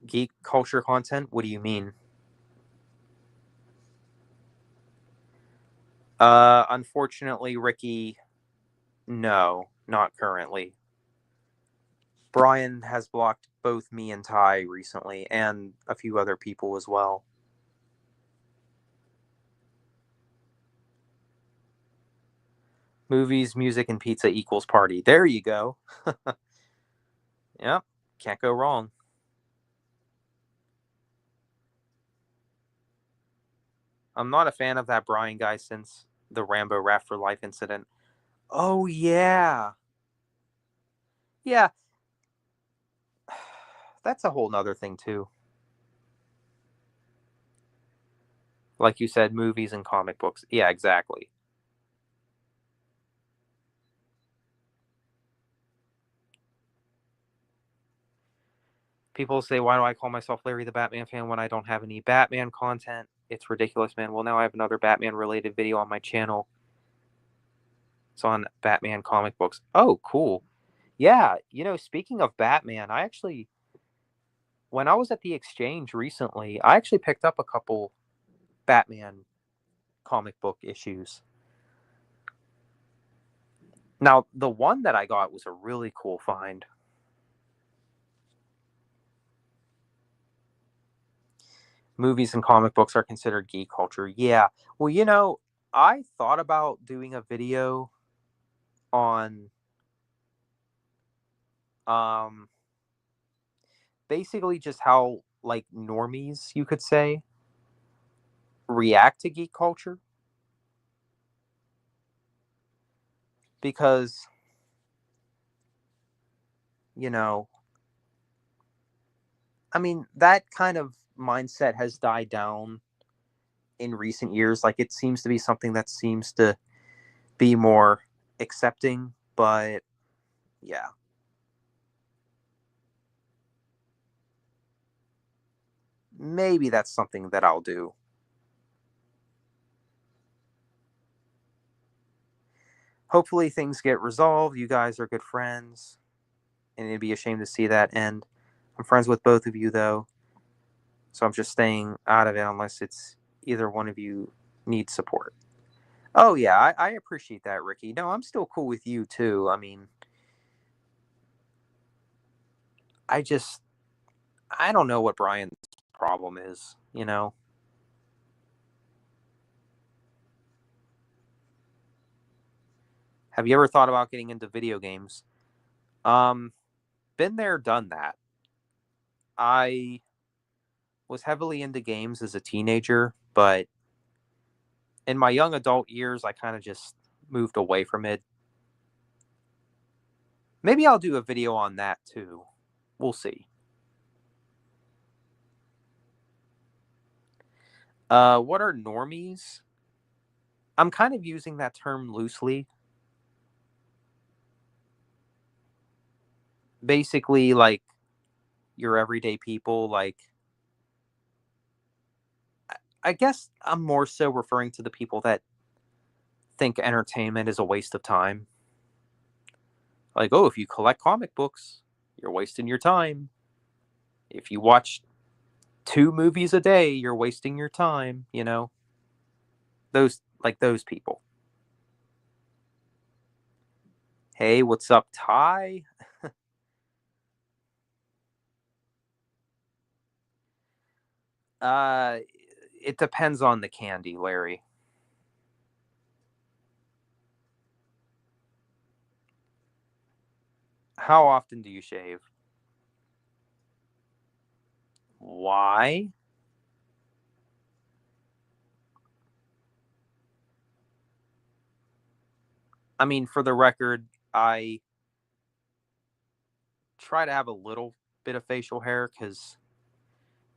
Geek culture content? What do you mean? Unfortunately, Ricky, no, not currently. Brian has blocked both me and Ty recently, and a few other people as well. Movies, music, and pizza equals party. There you go. Yep, can't go wrong. I'm not a fan of that Brian guy since the Rambo Rap for Life incident. Oh, yeah. Yeah, that's a whole nother thing, too. Like you said, movies and comic books. Yeah, exactly. People say, why do I call myself Larry the Batman fan when I don't have any Batman content? It's ridiculous, man. Well, now I have another Batman related video on my channel. It's on Batman comic books. Oh, cool. Yeah, speaking of Batman, when I was at the exchange recently, I actually picked up a couple Batman comic book issues. Now, the one that I got was a really cool find. Movies and comic books are considered geek culture. Yeah. Well, I thought about doing a video on um basically just how like normies, you could say, react to geek culture, because you know I mean, that kind of mindset has died down in recent years. Like, it seems to be something that seems to be more accepting, but yeah, maybe that's something that I'll do. Hopefully things get resolved. You guys are good friends, and it'd be a shame to see that end. I'm friends with both of you though, so I'm just staying out of it unless it's either one of you needs support. Oh yeah, I appreciate that, Ricky. No, I'm still cool with you too. I mean, I just I don't know what Brian's problem is. Have you ever thought about getting into video games? Um, been there, done that. I was heavily into games as a teenager, but in my young adult years, I kind of just moved away from it. Maybe I'll do a video on that too. We'll see. What are normies? I'm kind of using that term loosely. Basically, like your everyday people. Like, I guess I'm more so referring to the people that think entertainment is a waste of time. Like, oh, if you collect comic books, you're wasting your time. If you watch 2 movies a day, you're wasting your time. Those people. Hey, what's up, Ty? Uh, it depends on the candy, Larry. How often do you shave? Why? I mean, for the record, I try to have a little bit of facial hair because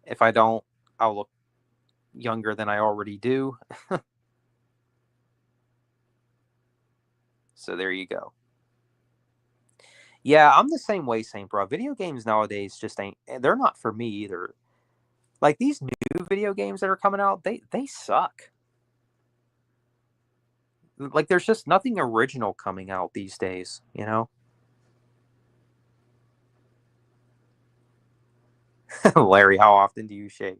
if I don't, I'll look younger than I already do. So there you go. Yeah, I'm the same way, Saint Bro. Video games nowadays just ain't. They're not for me either. Like these new video games that are coming out, they suck. Like there's just nothing original coming out these days. Larry, how often do you shave?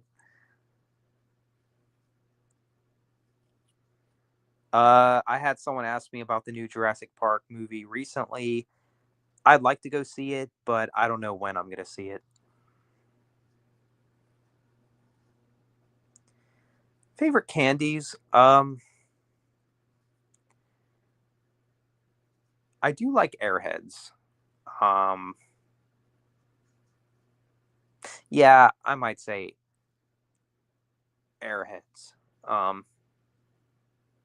I had someone ask me about the new Jurassic Park movie recently. I'd like to go see it, but I don't know when I'm going to see it. Favorite candies? I do like Airheads. Um, yeah, I might say Airheads. Um,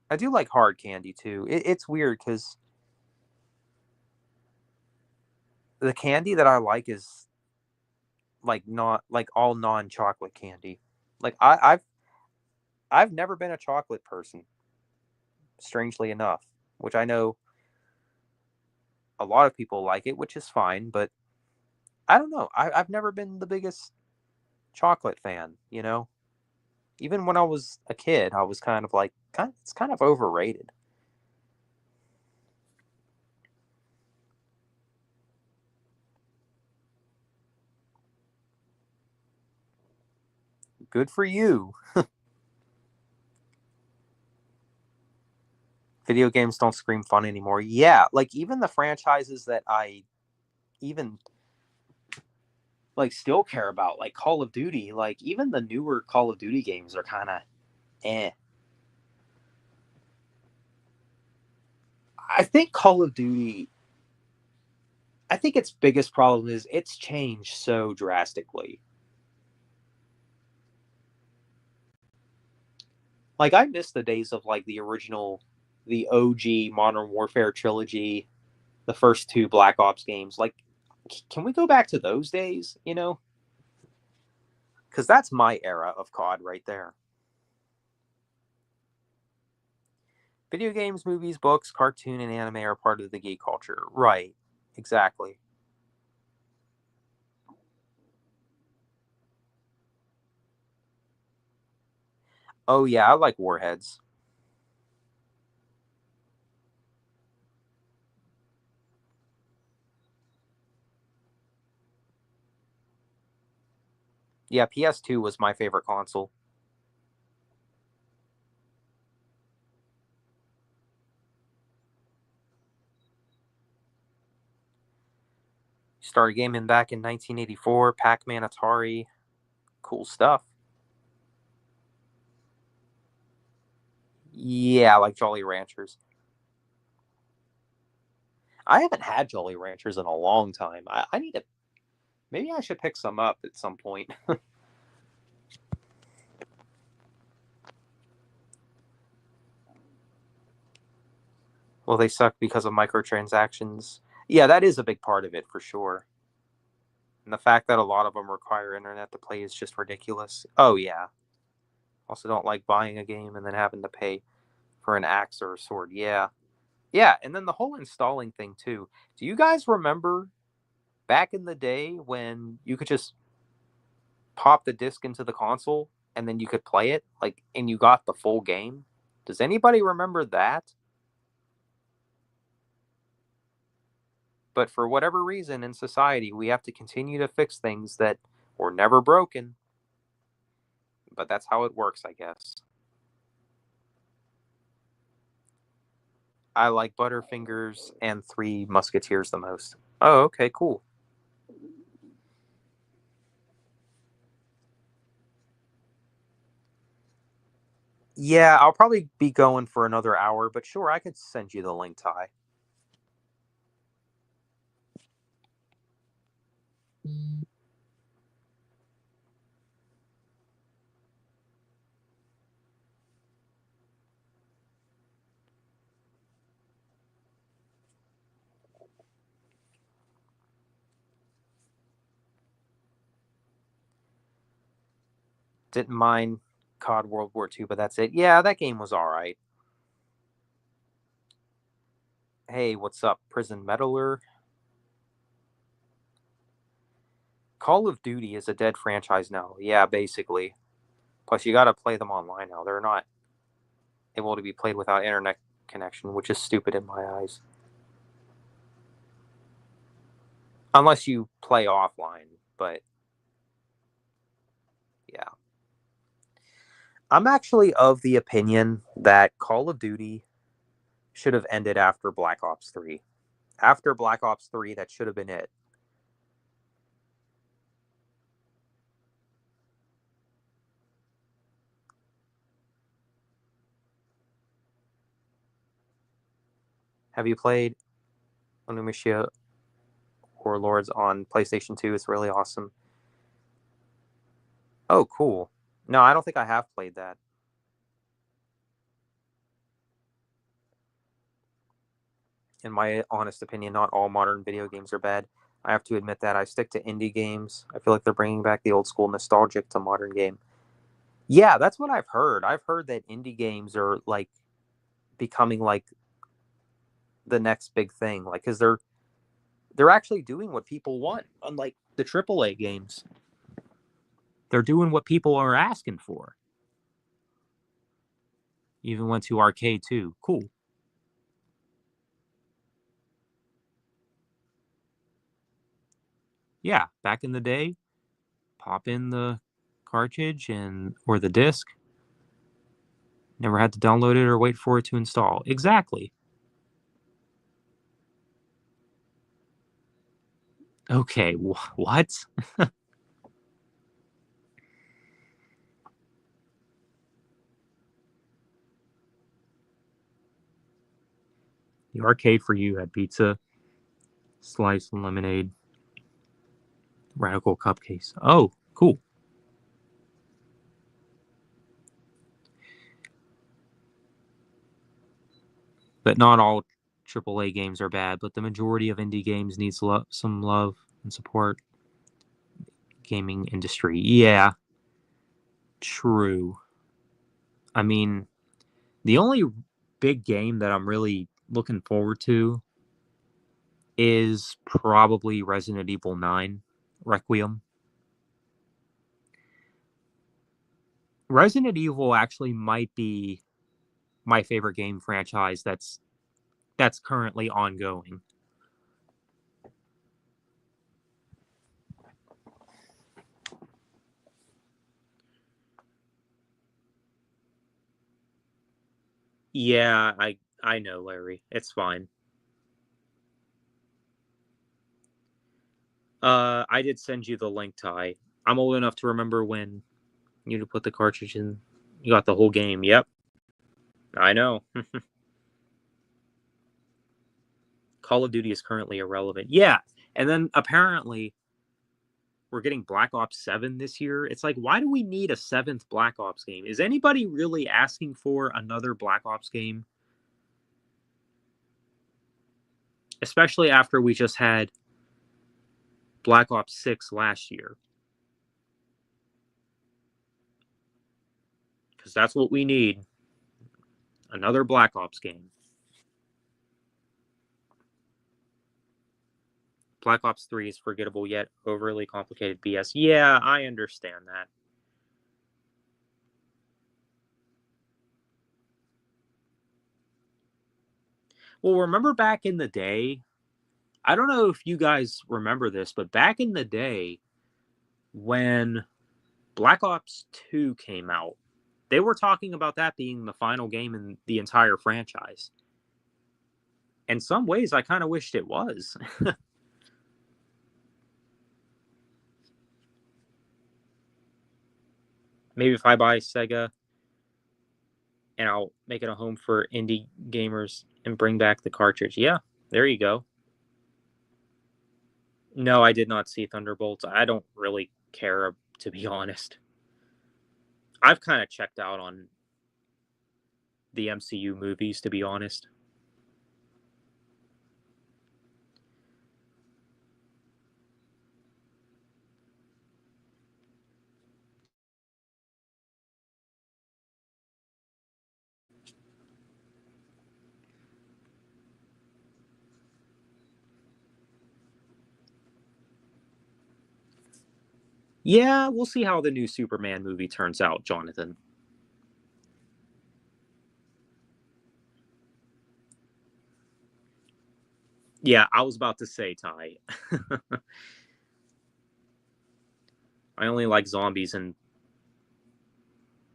I do like hard candy too. It's weird because the candy that I like is like not like all non-chocolate candy. Like I've never been a chocolate person, strangely enough, which I know a lot of people like it, which is fine, but I don't know. I've never been the biggest chocolate fan. Even when I was a kid, I was kind of like, it's kind of overrated. Good for you. Video games don't scream fun anymore. Yeah, like even the franchises that I even like still care about, like Call of Duty, like even the newer Call of Duty games are kind of eh. I think Call of Duty, I think its biggest problem is it's changed so drastically. Like I miss the days of like the OG Modern Warfare trilogy, the first 2 Black Ops games. Like, can we go back to those days? Because that's my era of COD right there. Video games, movies, books, cartoon, and anime are part of the geek culture. Right. Exactly. Oh yeah, I like Warheads. Yeah, PS2 was my favorite console. Started gaming back in 1984. Pac-Man, Atari, cool stuff. Yeah, I like Jolly Ranchers. I haven't had Jolly Ranchers in a long time. I need to. Maybe I should pick some up at some point. Well, they suck because of microtransactions. Yeah, that is a big part of it for sure. And the fact that a lot of them require internet to play is just ridiculous. Oh yeah, Also don't like buying a game and then having to pay for an axe or a sword. Yeah. Yeah, and then the whole installing thing too. Do you guys remember back in the day when you could just pop the disc into the console and then you could play it, like, and you got the full game? Does anybody remember that? But for whatever reason in society, we have to continue to fix things that were never broken. But that's how it works, I guess. I like Butterfingers and Three Musketeers the most. Oh, okay, cool. Yeah, I'll probably be going for another hour, but sure, I could send you the link, Ty. Didn't mind COD World War II, but that's it. Yeah, that game was all right. Hey, what's up, Prison Meddler? Call of Duty is a dead franchise now. Yeah, basically. Plus, you got to play them online now. They're not able to be played without internet connection, which is stupid in my eyes. Unless you play offline, but yeah. I'm actually of the opinion that Call of Duty should have ended after Black Ops 3. After Black Ops 3, that should have been it. Have you played Onimusha Warlords on PlayStation 2? It's really awesome. Oh, cool. No, I don't think I have played that. In my honest opinion, not all modern video games are bad. I have to admit that I stick to indie games. I feel like they're bringing back the old school nostalgic to modern game. Yeah, that's what I've heard. I've heard that indie games are like becoming like the next big thing, like because they're actually doing what people want, unlike the AAA games. They're doing what people are asking for. Even went to arcade too. Cool. Yeah, back in the day, pop in the cartridge and or the disc. Never had to download it or wait for it to install. Exactly. Okay, what? The arcade for you had pizza, slice, and lemonade, radical cupcakes. Oh, cool. But not all AAA games are bad, but the majority of indie games needs some love and support. Gaming industry. Yeah, true. I mean, the only big game that I'm really looking forward to is probably Resident Evil 9 Requiem. Resident Evil actually might be my favorite game franchise that's currently ongoing. Yeah, I know, Larry. It's fine. I did send you the link, Ty. I'm old enough to remember when you put the cartridge in. You got the whole game. Yep, I know. Call of Duty is currently irrelevant. Yeah, and then apparently we're getting Black Ops 7 this year. It's like, why do we need a seventh Black Ops game? Is anybody really asking for another Black Ops game? Especially after we just had Black Ops 6 last year. because that's what we need. Another Black Ops game. Black Ops 3 is forgettable yet overly complicated BS. Yeah, I understand that. Well, remember back in the day, I don't know if you guys remember this, but back in the day when Black Ops 2 came out, they were talking about that being the final game in the entire franchise. In some ways, I kind of wished it was. Maybe if I buy Sega and I'll make it a home for indie gamers and bring back the cartridge. Yeah, there you go. No, I did not see Thunderbolts. I don't really care, to be honest. I've kind of checked out on the MCU movies, to be honest. Yeah, we'll see how the new Superman movie turns out, Jonathan. Yeah, I was about to say, Ty. I only like zombies in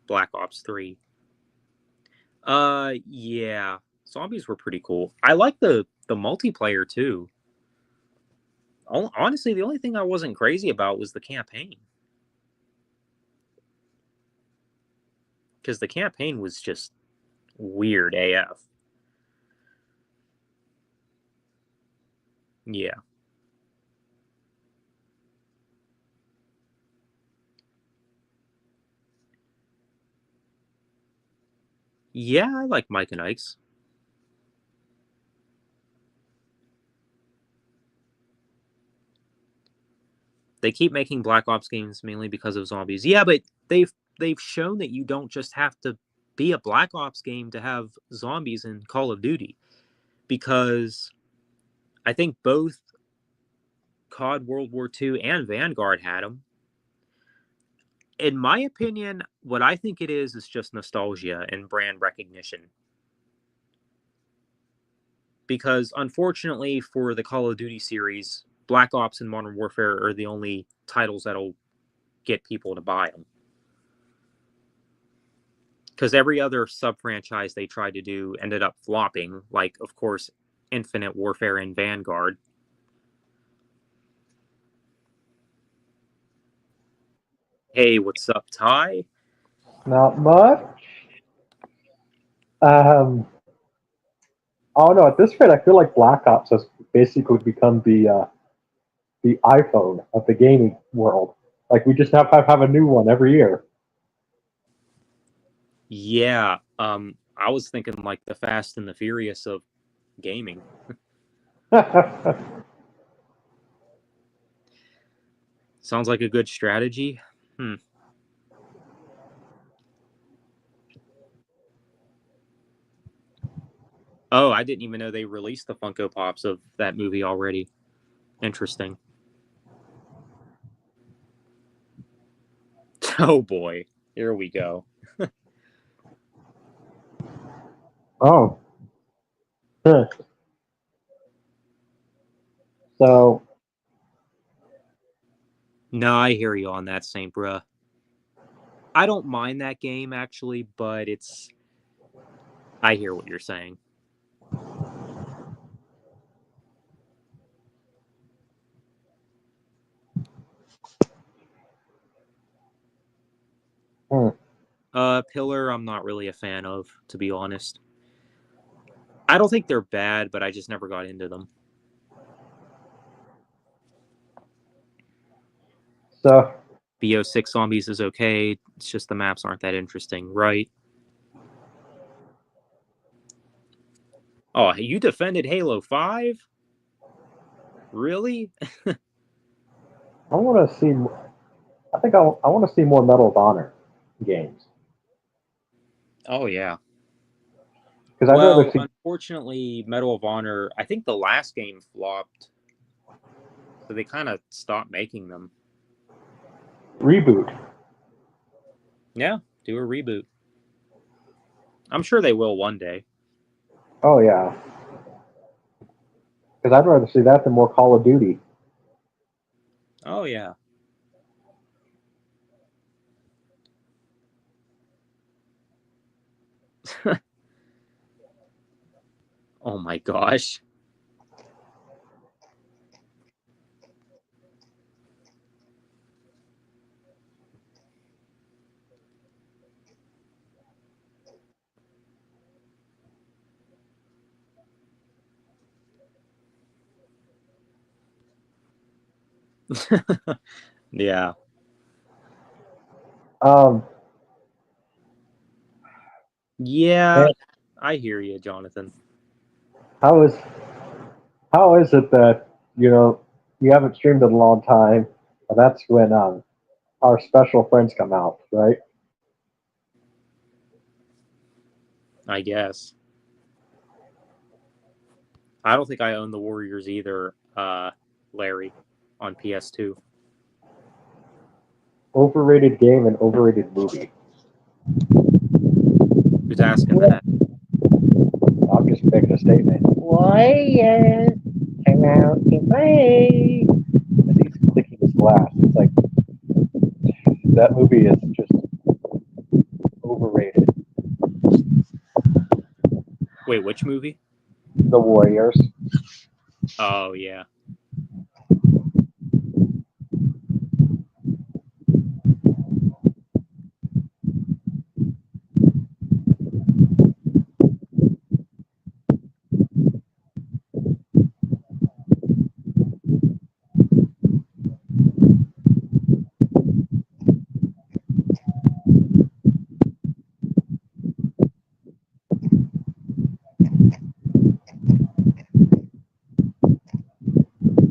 Black Ops 3. Yeah. Zombies were pretty cool. I like the multiplayer too. Honestly, the only thing I wasn't crazy about was the campaign. Because the campaign was just weird AF. Yeah. Yeah, I like Mike and Ike's. They keep making Black Ops games mainly because of zombies. Yeah, but they've shown that you don't just have to be a Black Ops game to have zombies in Call of Duty. Because I think both COD World War II and Vanguard had them. In my opinion, what I think it is just nostalgia and brand recognition. Because unfortunately for the Call of Duty series, Black Ops and Modern Warfare are the only titles that'll get people to buy them. Because every other sub franchise they tried to do ended up flopping, like, of course, Infinite Warfare and Vanguard. Hey, what's up, Ty? Not much. Um, oh no, at this rate, I feel like Black Ops has basically become the iPhone of the gaming world. Like we just have a new one every year. Yeah, I was thinking like the Fast and the Furious of gaming. Sounds like a good strategy. Oh, I didn't even know they released the Funko Pops of that movie already. Interesting. Oh boy, here we go. Oh, huh. So No, I hear you on that, Saint Bruh. I don't mind that game actually, but I hear what you're saying. hmm. Pillar, I'm not really a fan of, to be honest. I don't think they're bad, but I just never got into them. So BO6 Zombies is okay. It's just the maps aren't that interesting, right? Oh, you defended Halo 5? Really? I want to see. I think I want to see more Medal of Honor games. Oh yeah. Because I'd rather Well, see unfortunately, Medal of Honor. I think the last game flopped, so they kind of stopped making them. reboot. Yeah, do a reboot. I'm sure they will one day. Oh yeah. Because I'd rather see that than more Call of Duty. Oh yeah. Oh my gosh. Yeah. Um, Yeah, and I hear you, Jonathan. how is how is it that you haven't streamed in a long time? And that's when our special friends come out, right? I guess. I don't think I own the Warriors either, Larry, on PS2. Overrated game and overrated movie. Who's asking that? I'm just making a statement. Warriors, come out to play. And he's clicking his glass. It's like that movie is just overrated. Wait, which movie? The Warriors. Oh yeah.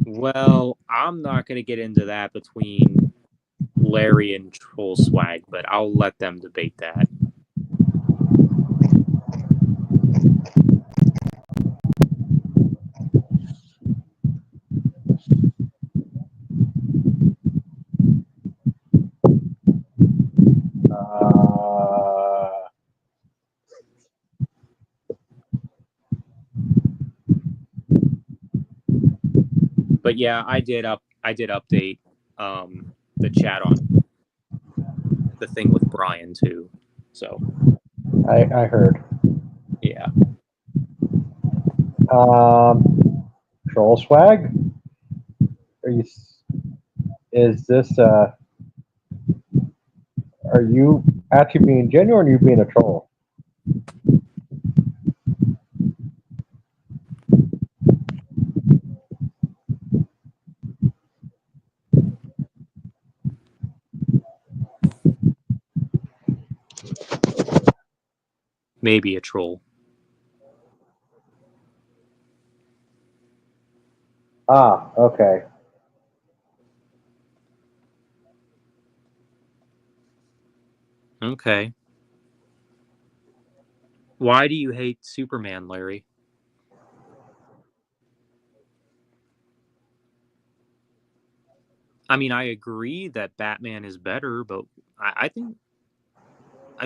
Well, I'm not going to get into that between Larry and Troll Swag, but I'll let them debate that. Uh, But yeah, I did update the chat on the thing with Brian too. So I heard. yeah. Troll swag. Are you? Is this? Are you actually being genuine, or are you being a troll? Maybe a troll. Ah, okay. Okay. Why do you hate Superman, Larry? I mean, I agree that Batman is better, but I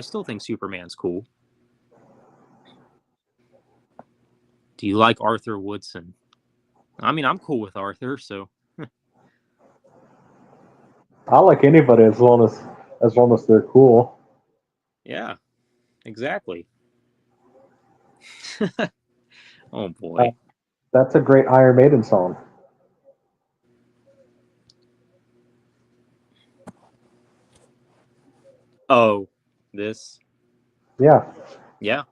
still think Superman's cool. Do you like Arthur Woodson? I mean, I'm cool with Arthur, so I like anybody as long as they're cool. yeah, exactly. Oh Uh, boy. that's a great Iron Maiden song. Oh, this. Yeah. Yeah.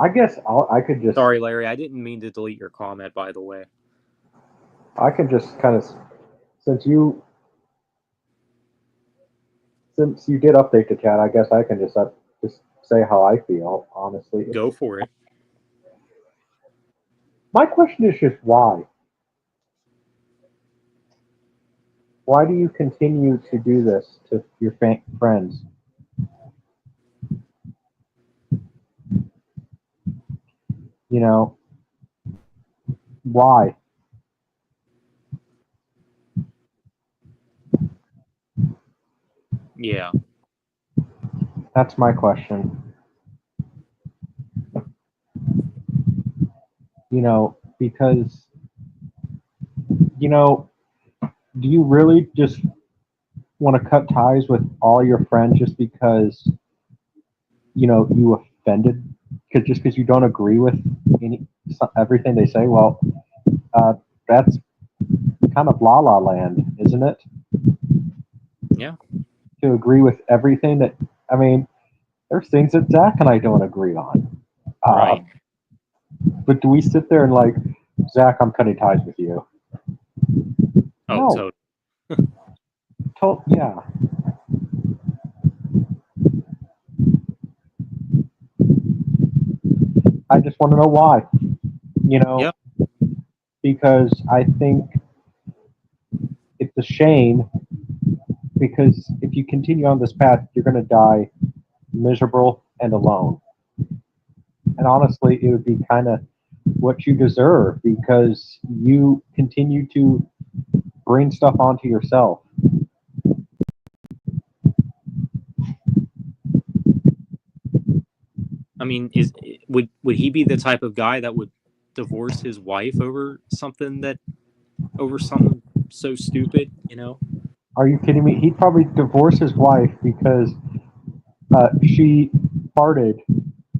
I guess I could just Sorry, Larry. I didn't mean to delete your comment, by the way. kind of since you since you did update the chat, I guess I can just say how I feel. Honestly, Go for it. my question is just why. Why do you continue to do this to your friends? You know, why? Yeah. That's my question. Because, you know, do you really just want to cut ties with all your friends just because, you offended? Because just because you don't agree with everything they say? Well, uh, that's kind of la la land, isn't it? Yeah. To agree with everything that, I mean, there's things that Zach and I don't agree on. Uh, Right. but do we sit there and like, Zach, I'm cutting ties with you? Oh, No. totally. Yeah. I just want to know why. You know, Yep. because I think it's a shame because if you continue on this path, you're going to die miserable and alone. And honestly, it would be kind of what you deserve because you continue to bring stuff onto yourself. I mean, would he be the type of guy that would divorce his wife over something so stupid? You know? Are you kidding me? He'd probably divorce his wife because she farted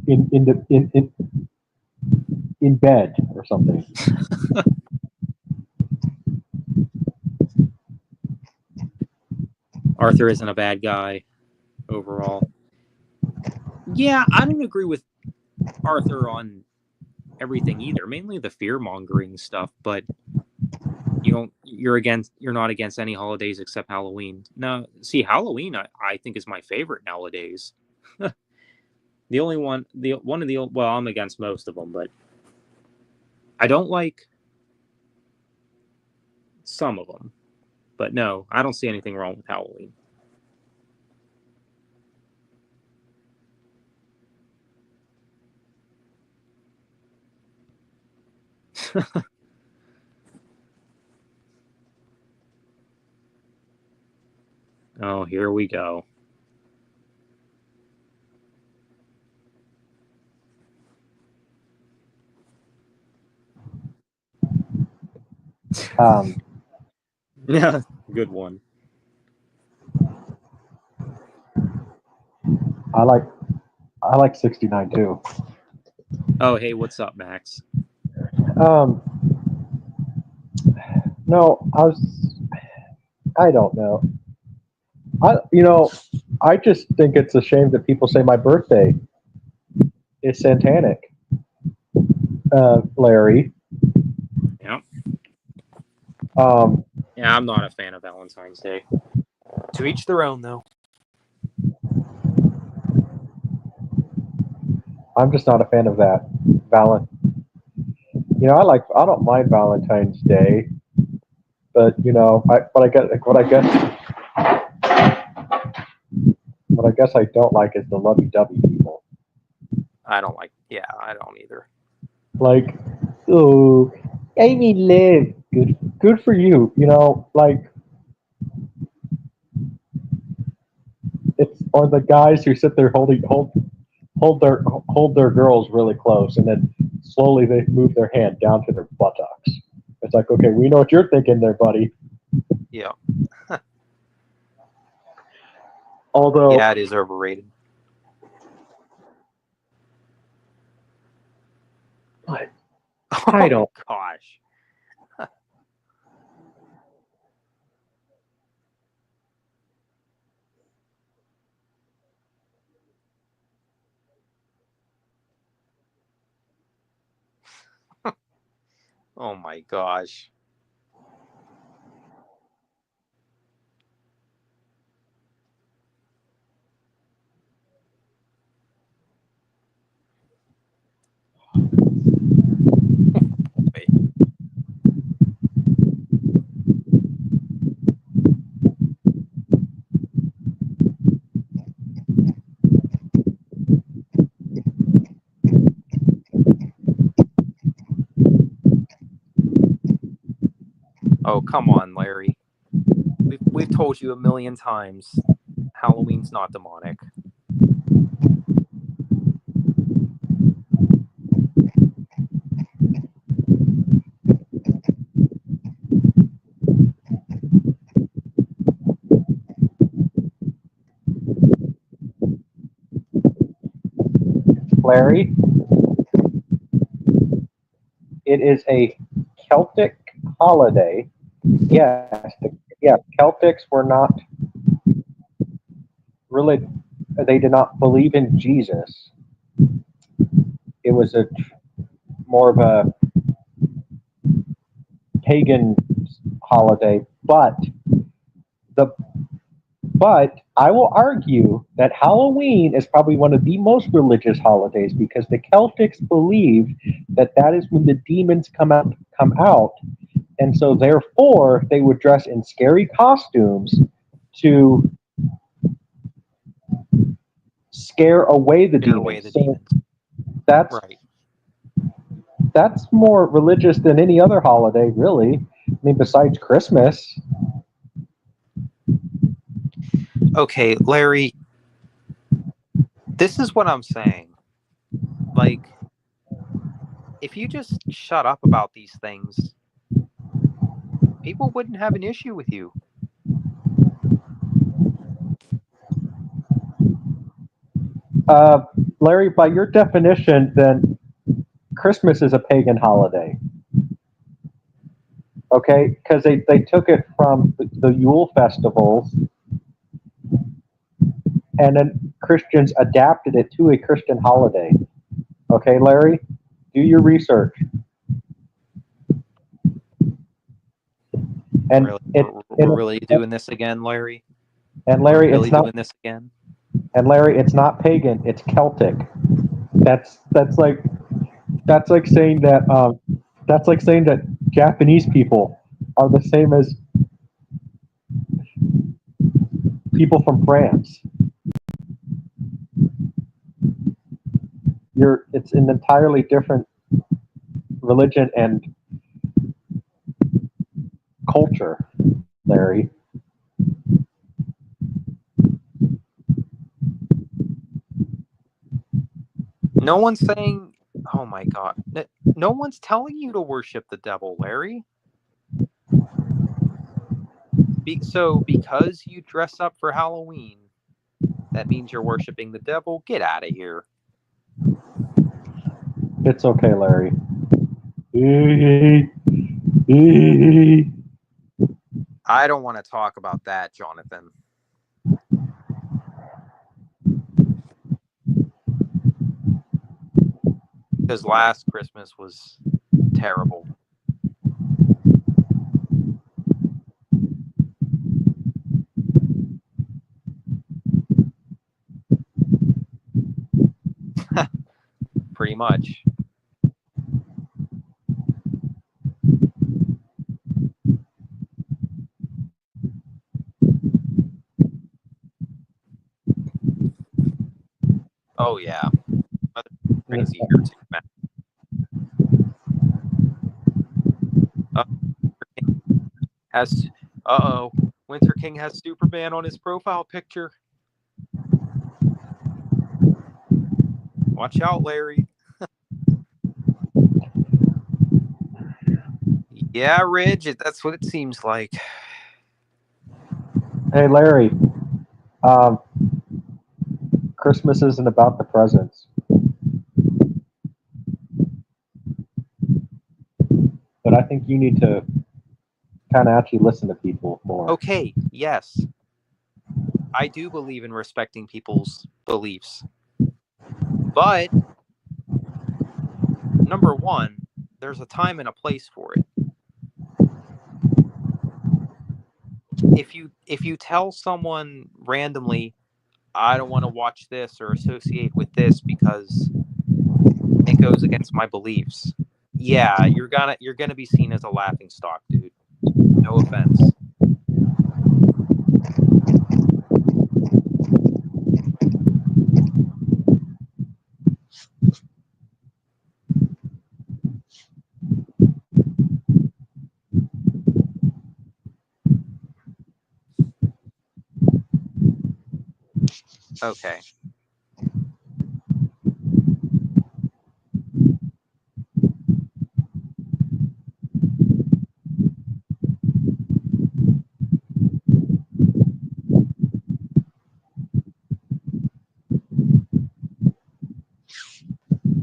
in bed or something. Arthur isn't a bad guy overall. Yeah, I don't agree with Arthur on everything either. Mainly the fear mongering stuff, but you're not against any holidays except Halloween. No, see, Halloween I think is my favorite nowadays. The only one, the one of the well, I'm against most of them, but I don't like some of them. But no, I don't see anything wrong with Halloween. Oh, here we go. Um, Yeah, good one. I like I like 69 too. Oh, hey, what's up, Max? Um, no, I don't know. I just think it's a shame that people say my birthday is satanic, Larry. Yeah, Um, yeah, I'm not a fan of Valentine's Day. To each their own, though. I'm just not a fan of that. Valent. I don't mind Valentine's Day, but what I guess I don't like is the lovey-dovey people. I don't like. Yeah, I don't either. Like, oh, Amy live. Good for you. Like it's or the guys who sit there hold their girls really close, and then slowly they move their hand down to their buttocks. It's like, okay, we know what you're thinking there, buddy. Yeah, Although yeah, it is overrated. I, I Oh don't. gosh. Oh my gosh. Wait. Oh, come on, Larry. We've told you a million times Halloween's not demonic. Larry, it is a Celtic holiday. Yes, yeah, Celtics were not really, they did not believe in Jesus. It was a more of a pagan holiday, the but I will argue that Halloween is probably one of the most religious holidays because the Celtics believed that that is when the demons come out, and so therefore they would dress in scary costumes to scare away the Scare away demons. the So demons. that's Right. that's more religious than any other holiday, really. I mean, besides Christmas. Okay, Larry, this is what I'm saying. Like, if you just shut up about these things, people wouldn't have an issue with you. Larry, by your definition, then Christmas is a pagan holiday. Okay, because they took it from the Yule festivals, and then Christians adapted it to a Christian holiday. Okay, Larry, do your research. And Really, it, we're really doing this again, Larry. and We're Larry, really it's not doing this again. and Larry, it's not pagan. It's Celtic. That's that's like that's like saying that Japanese people are the same as people from France. It's an entirely different religion and culture, Larry. No one's saying, "Oh my God!" No one's telling you to worship the devil, Larry. So because you dress up for Halloween, that means you're worshiping the devil? Get out of here. It's okay, Larry. I don't want to talk about that, Jonathan. Because last Christmas was terrible. Pretty much. Oh yeah, crazy here too, man. Has Winter King has Superman on his profile picture. Watch out, Larry. Yeah, Ridge, that's what it seems like. Hey, Larry. Um, Christmas isn't about the presents, but I think you need to kind of actually listen to people more. Okay, yes. I do believe in respecting people's beliefs. But number one, there's a time and a place for it. If you tell someone randomly, I don't want to watch this or associate with this because it goes against my beliefs. Yeah, you're gonna be seen as a laughing stock, dude. No offense. Okay.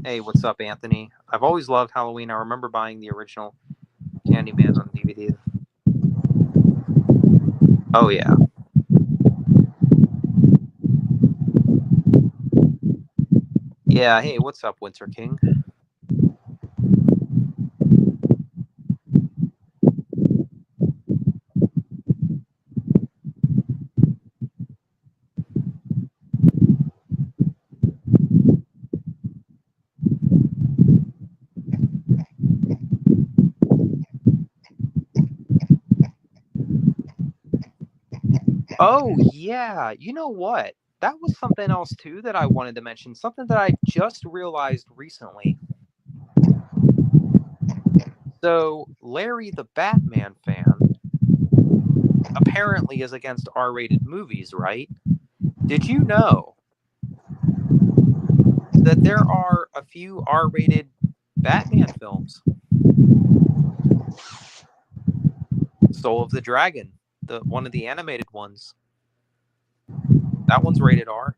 Hey, what's up, Anthony? I've always loved Halloween. I remember buying the original Candyman on DVD. Oh, yeah. Yeah, hey, what's up, Winter King? Oh, yeah. You know what? That was something else, too, that I wanted to mention. Something that I just realized recently. So, Larry the Batman fan apparently is against R-rated movies, right? Did you know that there are a few R-rated Batman films? Soul of the Dragon, the one of the animated ones. That one's rated R.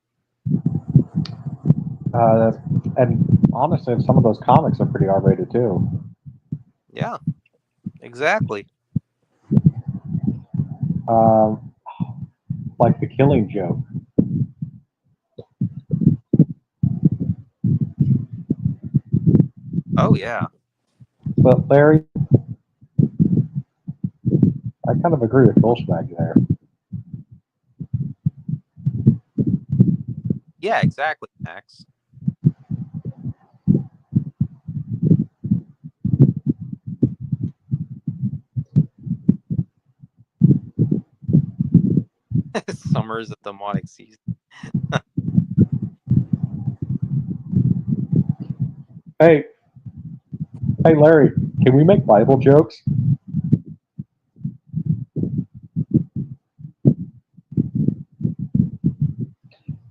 And honestly, some of those comics are pretty R-rated too. Yeah, exactly. Um, like The Killing Joke. Oh, yeah. But Larry, I kind of agree with Goldschlag there. Yeah, exactly, Max. Summer is a demonic season. Hey, hey, Larry, can we make Bible jokes?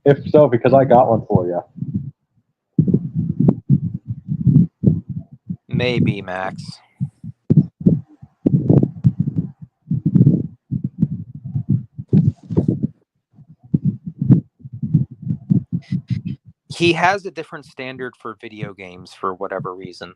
If so, because I got one for you. Maybe, Max. He has a different standard for video games for whatever reason.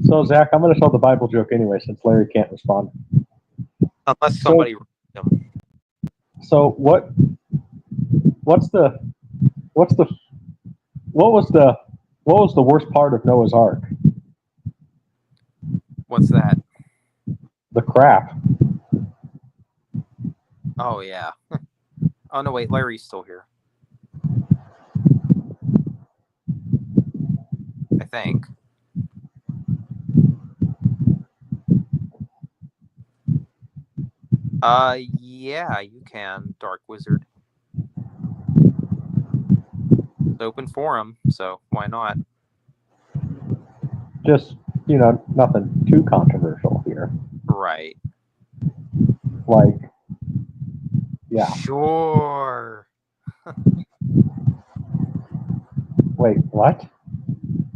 So, Zach, I'm going to tell the Bible joke anyway, since Larry can't respond. Unless So, somebody reads them. so what's the, what's the, what was the worst part of Noah's Ark? What's that? The crap. Oh, yeah. Oh, no, wait, Larry's still here. I think. Yeah, you can, Dark Wizard. It's open forum, so why not? Just, nothing too controversial here. Right. Like, yeah. Sure. Wait, what?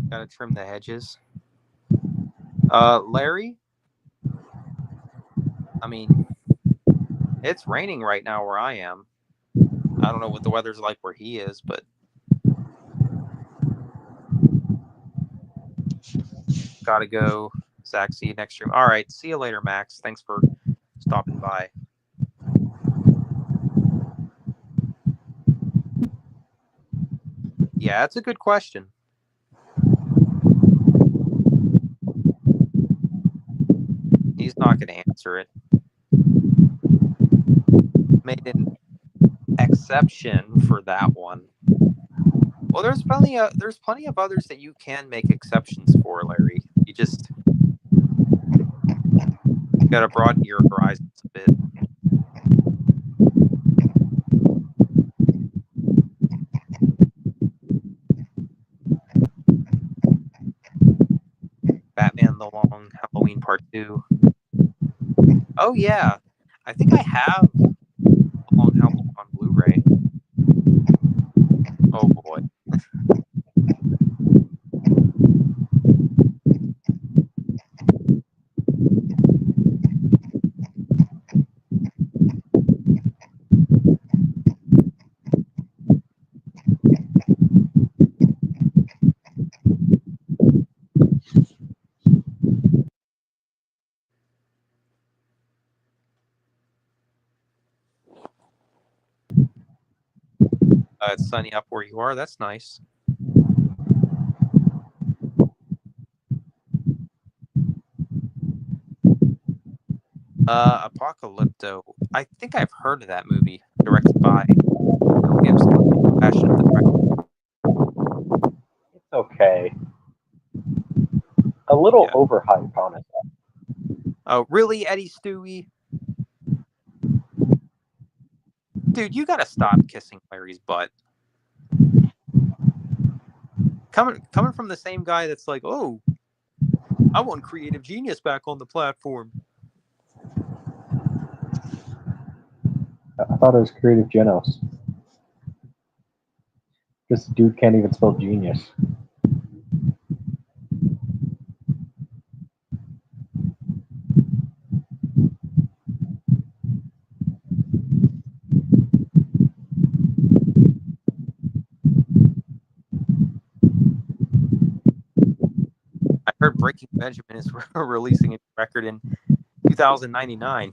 Gotta trim the hedges. Larry? I mean, it's raining right now where I am. I don't know what the weather's like where he is, but gotta go. Zach, see you next stream. All right, see you later, Max. Thanks for stopping by. Yeah, that's a good question. He's not going to answer it. Made an exception for that one. Well, there's plenty of others that you can make exceptions for, Larry. You just Got to broaden your horizons a bit. Batman: The Long Halloween Part 2. Oh yeah, I think I have The Long Halloween on Blu-ray. Oh boy. It's sunny up where you are. That's nice. Apocalypto. I think I've heard of that movie, directed by Mel Gibson. Passion of the Christ. It's okay. A little Yeah. overhyped, honestly. Oh, really, Eddie Stewie? Dude, you gotta stop kissing Larry's butt. Coming from the same guy that's like, oh, I want Creative Genius back on the platform. I thought it was Creative Genos. This dude can't even spell genius. I heard Breaking Benjamin is releasing a record in 2099.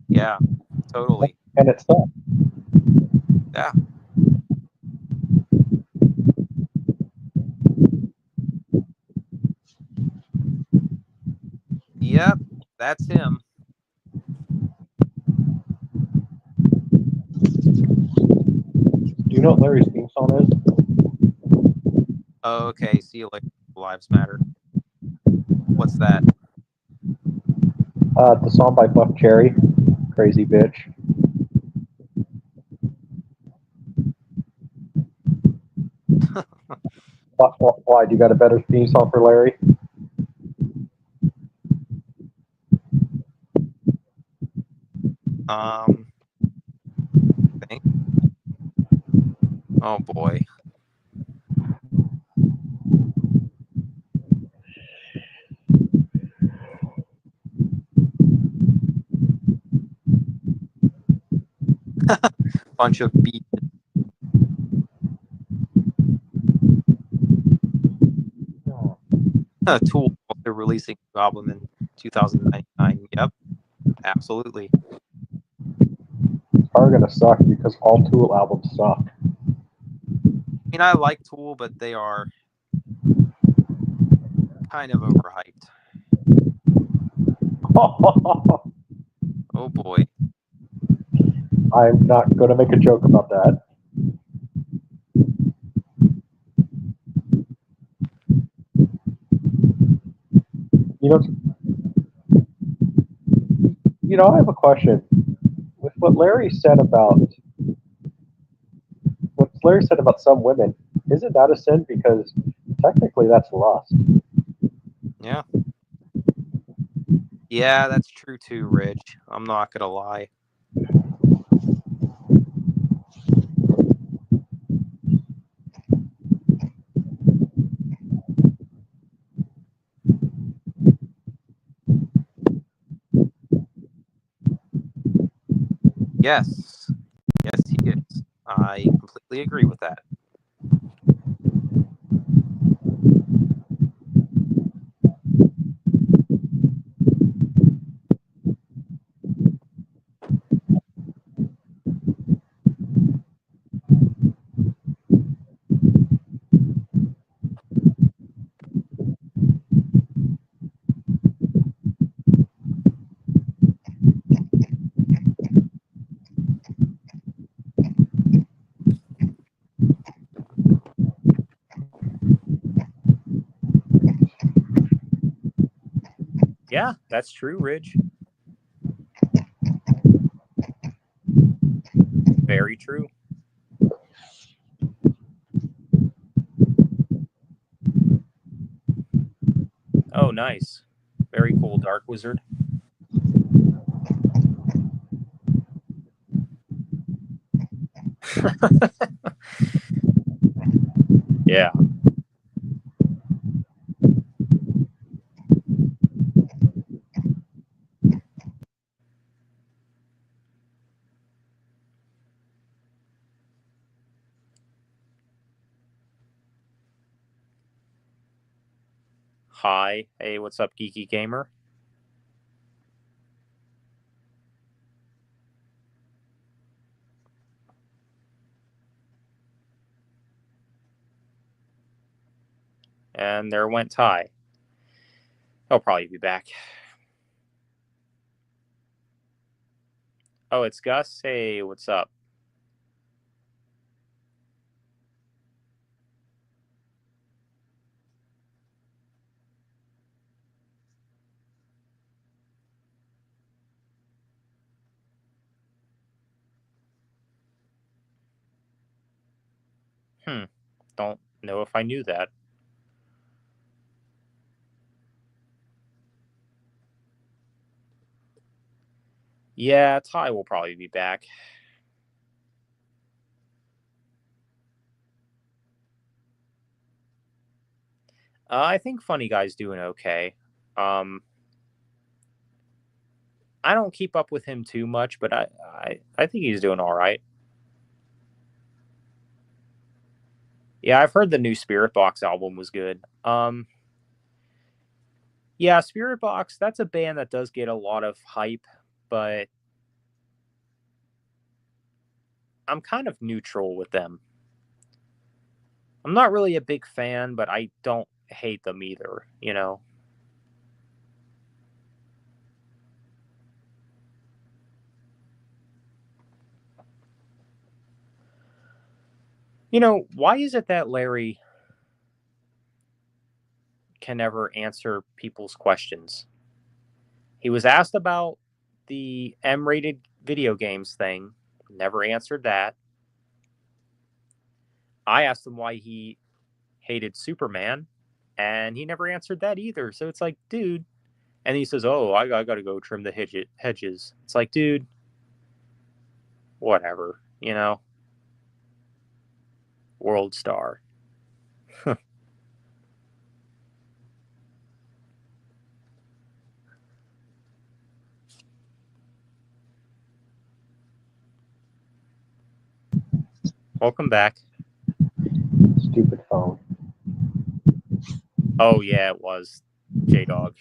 Yeah, totally. And it's not. Yeah. Yep, that's him. Do you know what Larry's theme song is? Oh, okay, see you later. Lives Matter. What's that? The song by Buck Cherry, Crazy Bitch. Why? Do you got a better theme song for Larry? Think. Oh boy. Bunch of beat. Tool they're releasing an album in 2099. Yep, absolutely. It's probably gonna suck because all Tool albums suck. I mean, I like Tool, but they are kind of overhyped. Oh boy. I'm not gonna make a joke about that. I have a question. With what Larry said about some women, isn't that a sin? Because technically that's lust. Yeah. Yeah, that's true too, Rich. I'm not gonna lie. Yes. Yes, he is. I completely agree with that. Yeah, that's true, Ridge. Very true. Oh, nice. Very cool, Dark Wizard. Yeah. Hi. Hey, what's up, Geeky Gamer? And there went Ty. He'll probably be back. Oh, it's Gus. Hey, what's up? Don't know if I knew that. Yeah, Ty will probably be back. I think Funny Guy's doing okay. I don't keep up with him too much, but I think he's doing all right. Yeah, I've heard the new Spirit Box album was good. Yeah, Spirit Box, that's a band that does get a lot of hype, but I'm kind of neutral with them. I'm not really a big fan, but I don't hate them either, you know? You know, why is it that Larry can never answer people's questions? He was asked about the M rated video games thing, never answered that. I asked him why he hated Superman, and he never answered that either. So it's like, dude. And he says, "Oh, I got to go trim the hedges." It's like, dude, whatever, you know. World star. Welcome back. Stupid phone. Oh yeah, it was J Dog.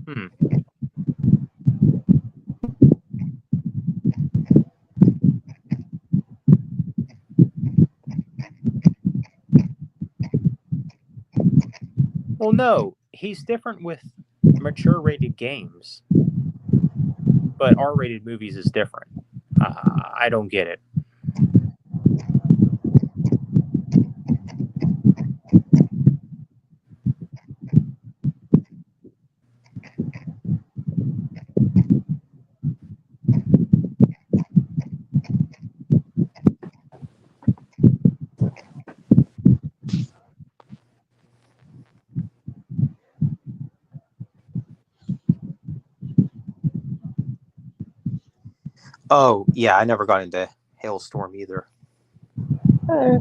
Hmm. Well, no, he's different with mature rated games, but R rated movies is different. I don't get it. Oh, yeah, I never got into Hailstorm either. Eh.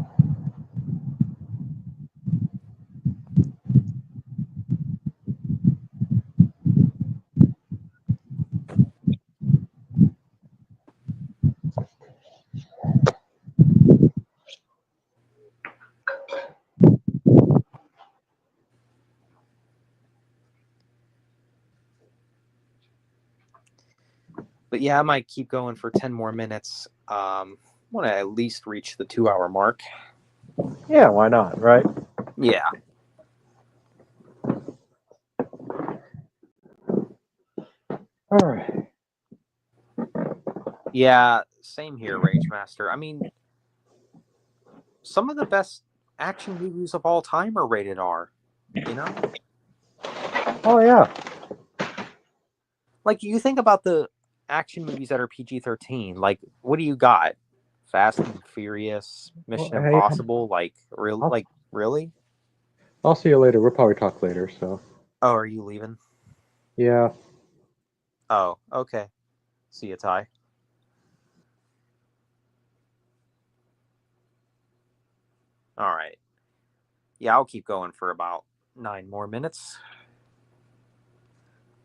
But yeah, I might keep going for 10 more minutes. Want to at least reach the 2 hour mark. Yeah, why not, right? Yeah. All right. Yeah, same here, Rage Master. I mean, some of the best action movies of all time are rated R. You know? Oh yeah. Like, you think about the action movies that are PG-13. Like, what do you got? Fast and Furious, Well, Mission hey, Impossible. Like, I'll, really? I'll see you later. We'll probably talk later. So Oh, are you leaving? yeah. Oh, okay. See you, Ty. All right. Yeah, I'll keep going for about 9 more minutes.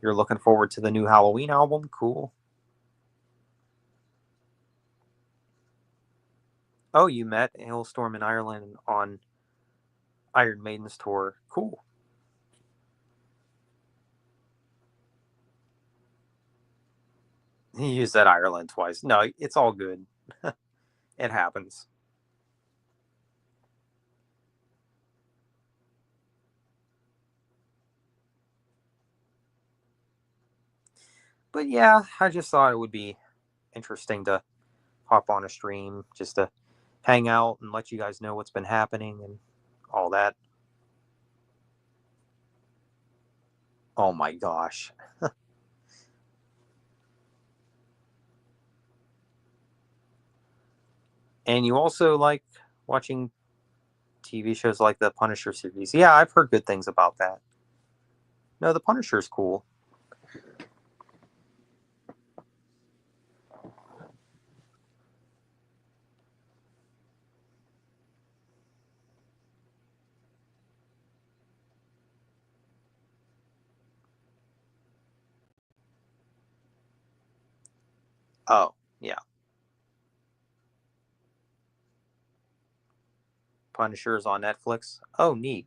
You're looking forward to the new Halloween album? Cool. Oh, you met Hailstorm in Ireland on Iron Maiden's tour. Cool. He used that Ireland twice. No, it's all good. It happens. But yeah, I just thought it would be interesting to hop on a stream just to hang out and let you guys know what's been happening and all that. Oh my gosh. And you also like watching TV shows like the Punisher series. Yeah, I've heard good things about that. No, the Punisher's cool. Oh, yeah. Punisher's on Netflix. Oh, neat.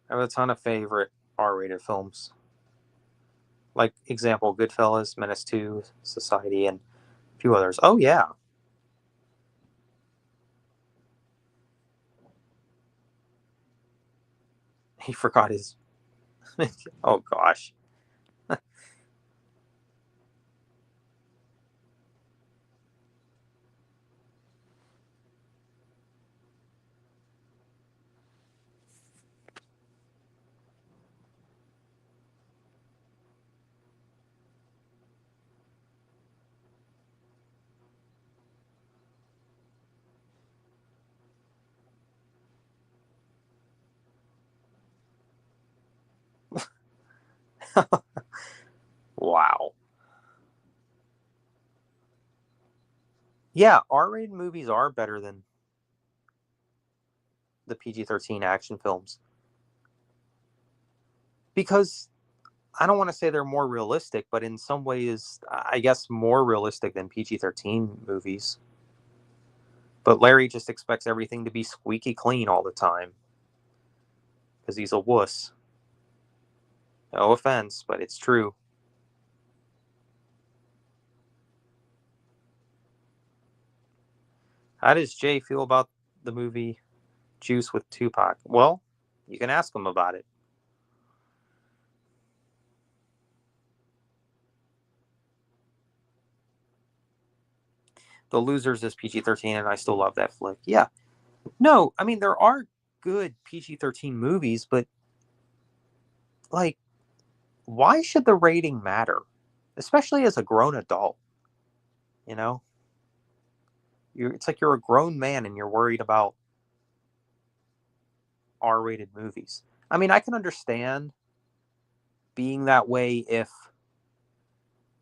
I have a ton of favorite R-rated films. Like example, Goodfellas, Menace 2, Society, and a few others. Oh yeah. He forgot his oh gosh. Wow. Yeah, R-rated movies are better than the PG-13 action films because I don't want to say they're more realistic, but in some ways, I guess more realistic than PG-13 movies. But Larry just expects everything to be squeaky clean all the time because he's a wuss. No offense, but it's true. How does Jay feel about the movie Juice with Tupac? Well, you can ask him about it. The Losers is PG-13, and I still love that flick. Yeah. No, I mean, there are good PG-13 movies, but, like, why should the rating matter? Especially as a grown adult, you know? It's like you're a grown man and you're worried about R-rated movies. I mean, I can understand being that way if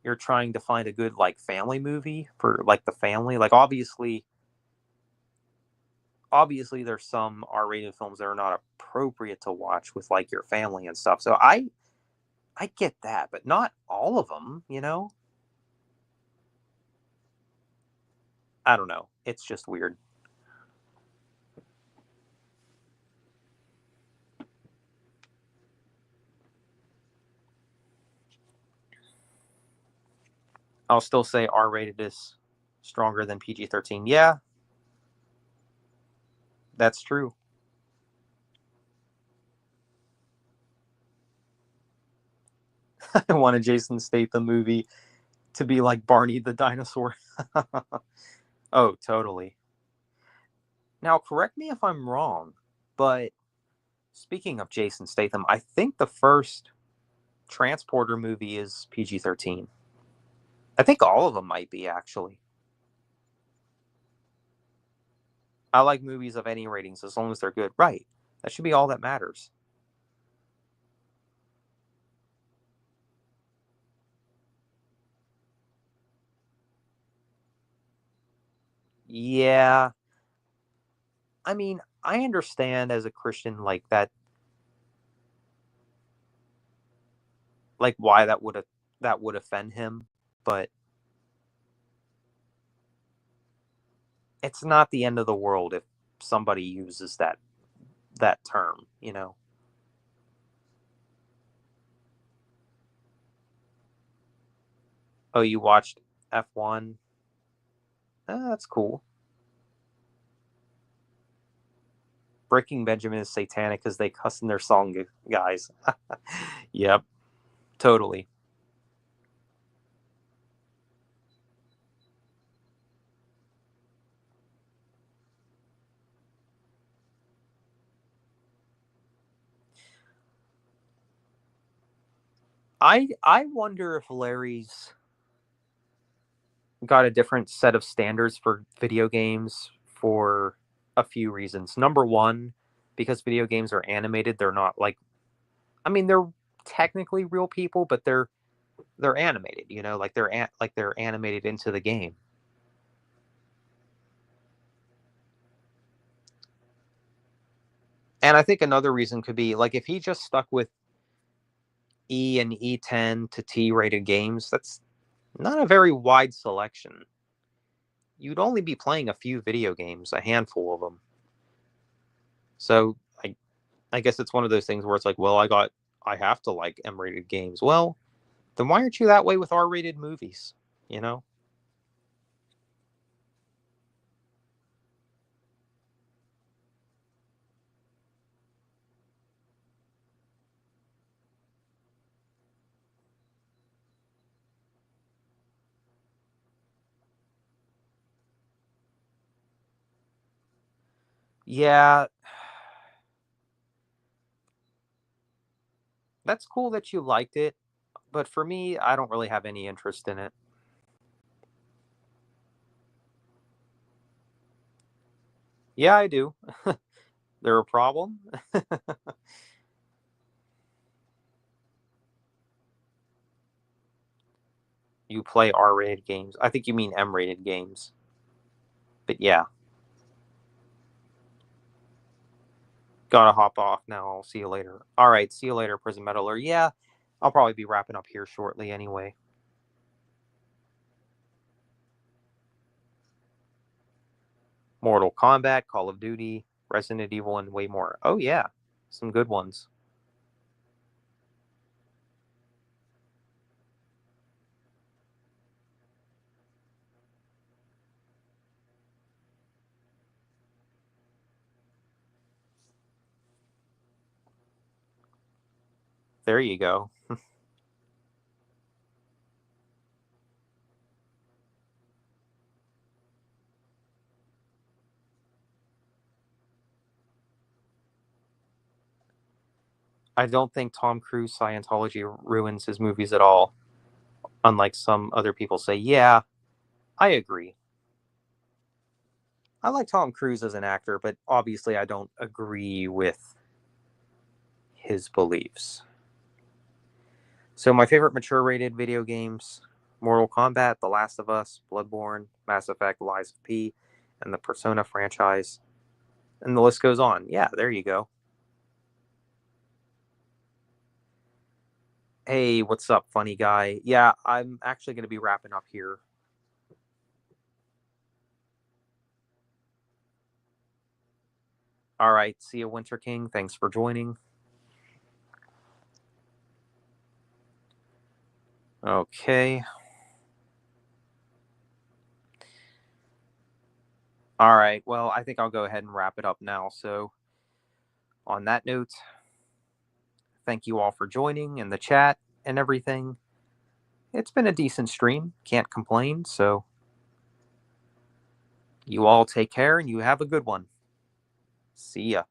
you're trying to find a good, like, family movie for, like, the family. Like, obviously there's some R-rated films that are not appropriate to watch with like your family and stuff. So I get that, but not all of them, you know? I don't know. It's just weird. I'll still say R-rated is stronger than PG-13. Yeah, that's true. I want a Jason Statham movie to be like Barney the dinosaur. Oh, totally. Now, correct me if I'm wrong, but speaking of Jason Statham, I think the first Transporter movie is PG-13. I think all of them might be, actually. I like movies of any ratings as long as they're good. Right. That should be all that matters. Yeah. I mean, I understand as a Christian like that, like why that would offend him, but it's not the end of the world if somebody uses that term, you know. Oh, you watched F1? That's cool. Breaking Benjamin is satanic because they cuss in their song, guys. Yep, totally. I wonder if Larry's got a different set of standards for video games for a few reasons. Number one, because video games are animated, they're not like, I mean, they're technically real people, but they're animated, you know, like they're animated into the game. And I think another reason could be like if he just stuck with E and E10 to T rated games, that's not a very wide selection. You'd only be playing a few video games, a handful of them. So I guess it's one of those things where it's like, well, I have to like M-rated games. Well, then why aren't you that way with R-rated movies? You know? Yeah, that's cool that you liked it, but for me, I don't really have any interest in it. Yeah, I do. They're a problem. You play R-rated games. I think you mean M-rated games. But yeah, gotta hop off now. I'll see you later. All right, see you later, Prison Meddler. Yeah, I'll probably be wrapping up here shortly anyway. Mortal Kombat, Call of Duty, Resident Evil, and way more. Oh yeah, some good ones. There you go. I don't think Tom Cruise Scientology ruins his movies at all, unlike some other people say. Yeah, I agree. I like Tom Cruise as an actor, but obviously I don't agree with his beliefs. So my favorite mature rated video games: Mortal Kombat, The Last of Us, Bloodborne, Mass Effect, Lies of P, and the Persona franchise. And the list goes on. Yeah, there you go. Hey, what's up, funny guy? Yeah, I'm actually going to be wrapping up here. All right. See you, Winter King. Thanks for joining. Okay. All right. Well, I think I'll go ahead and wrap it up now. So, on that note, thank you all for joining in the chat and everything. It's been a decent stream. Can't complain. So, you all take care and you have a good one. See ya.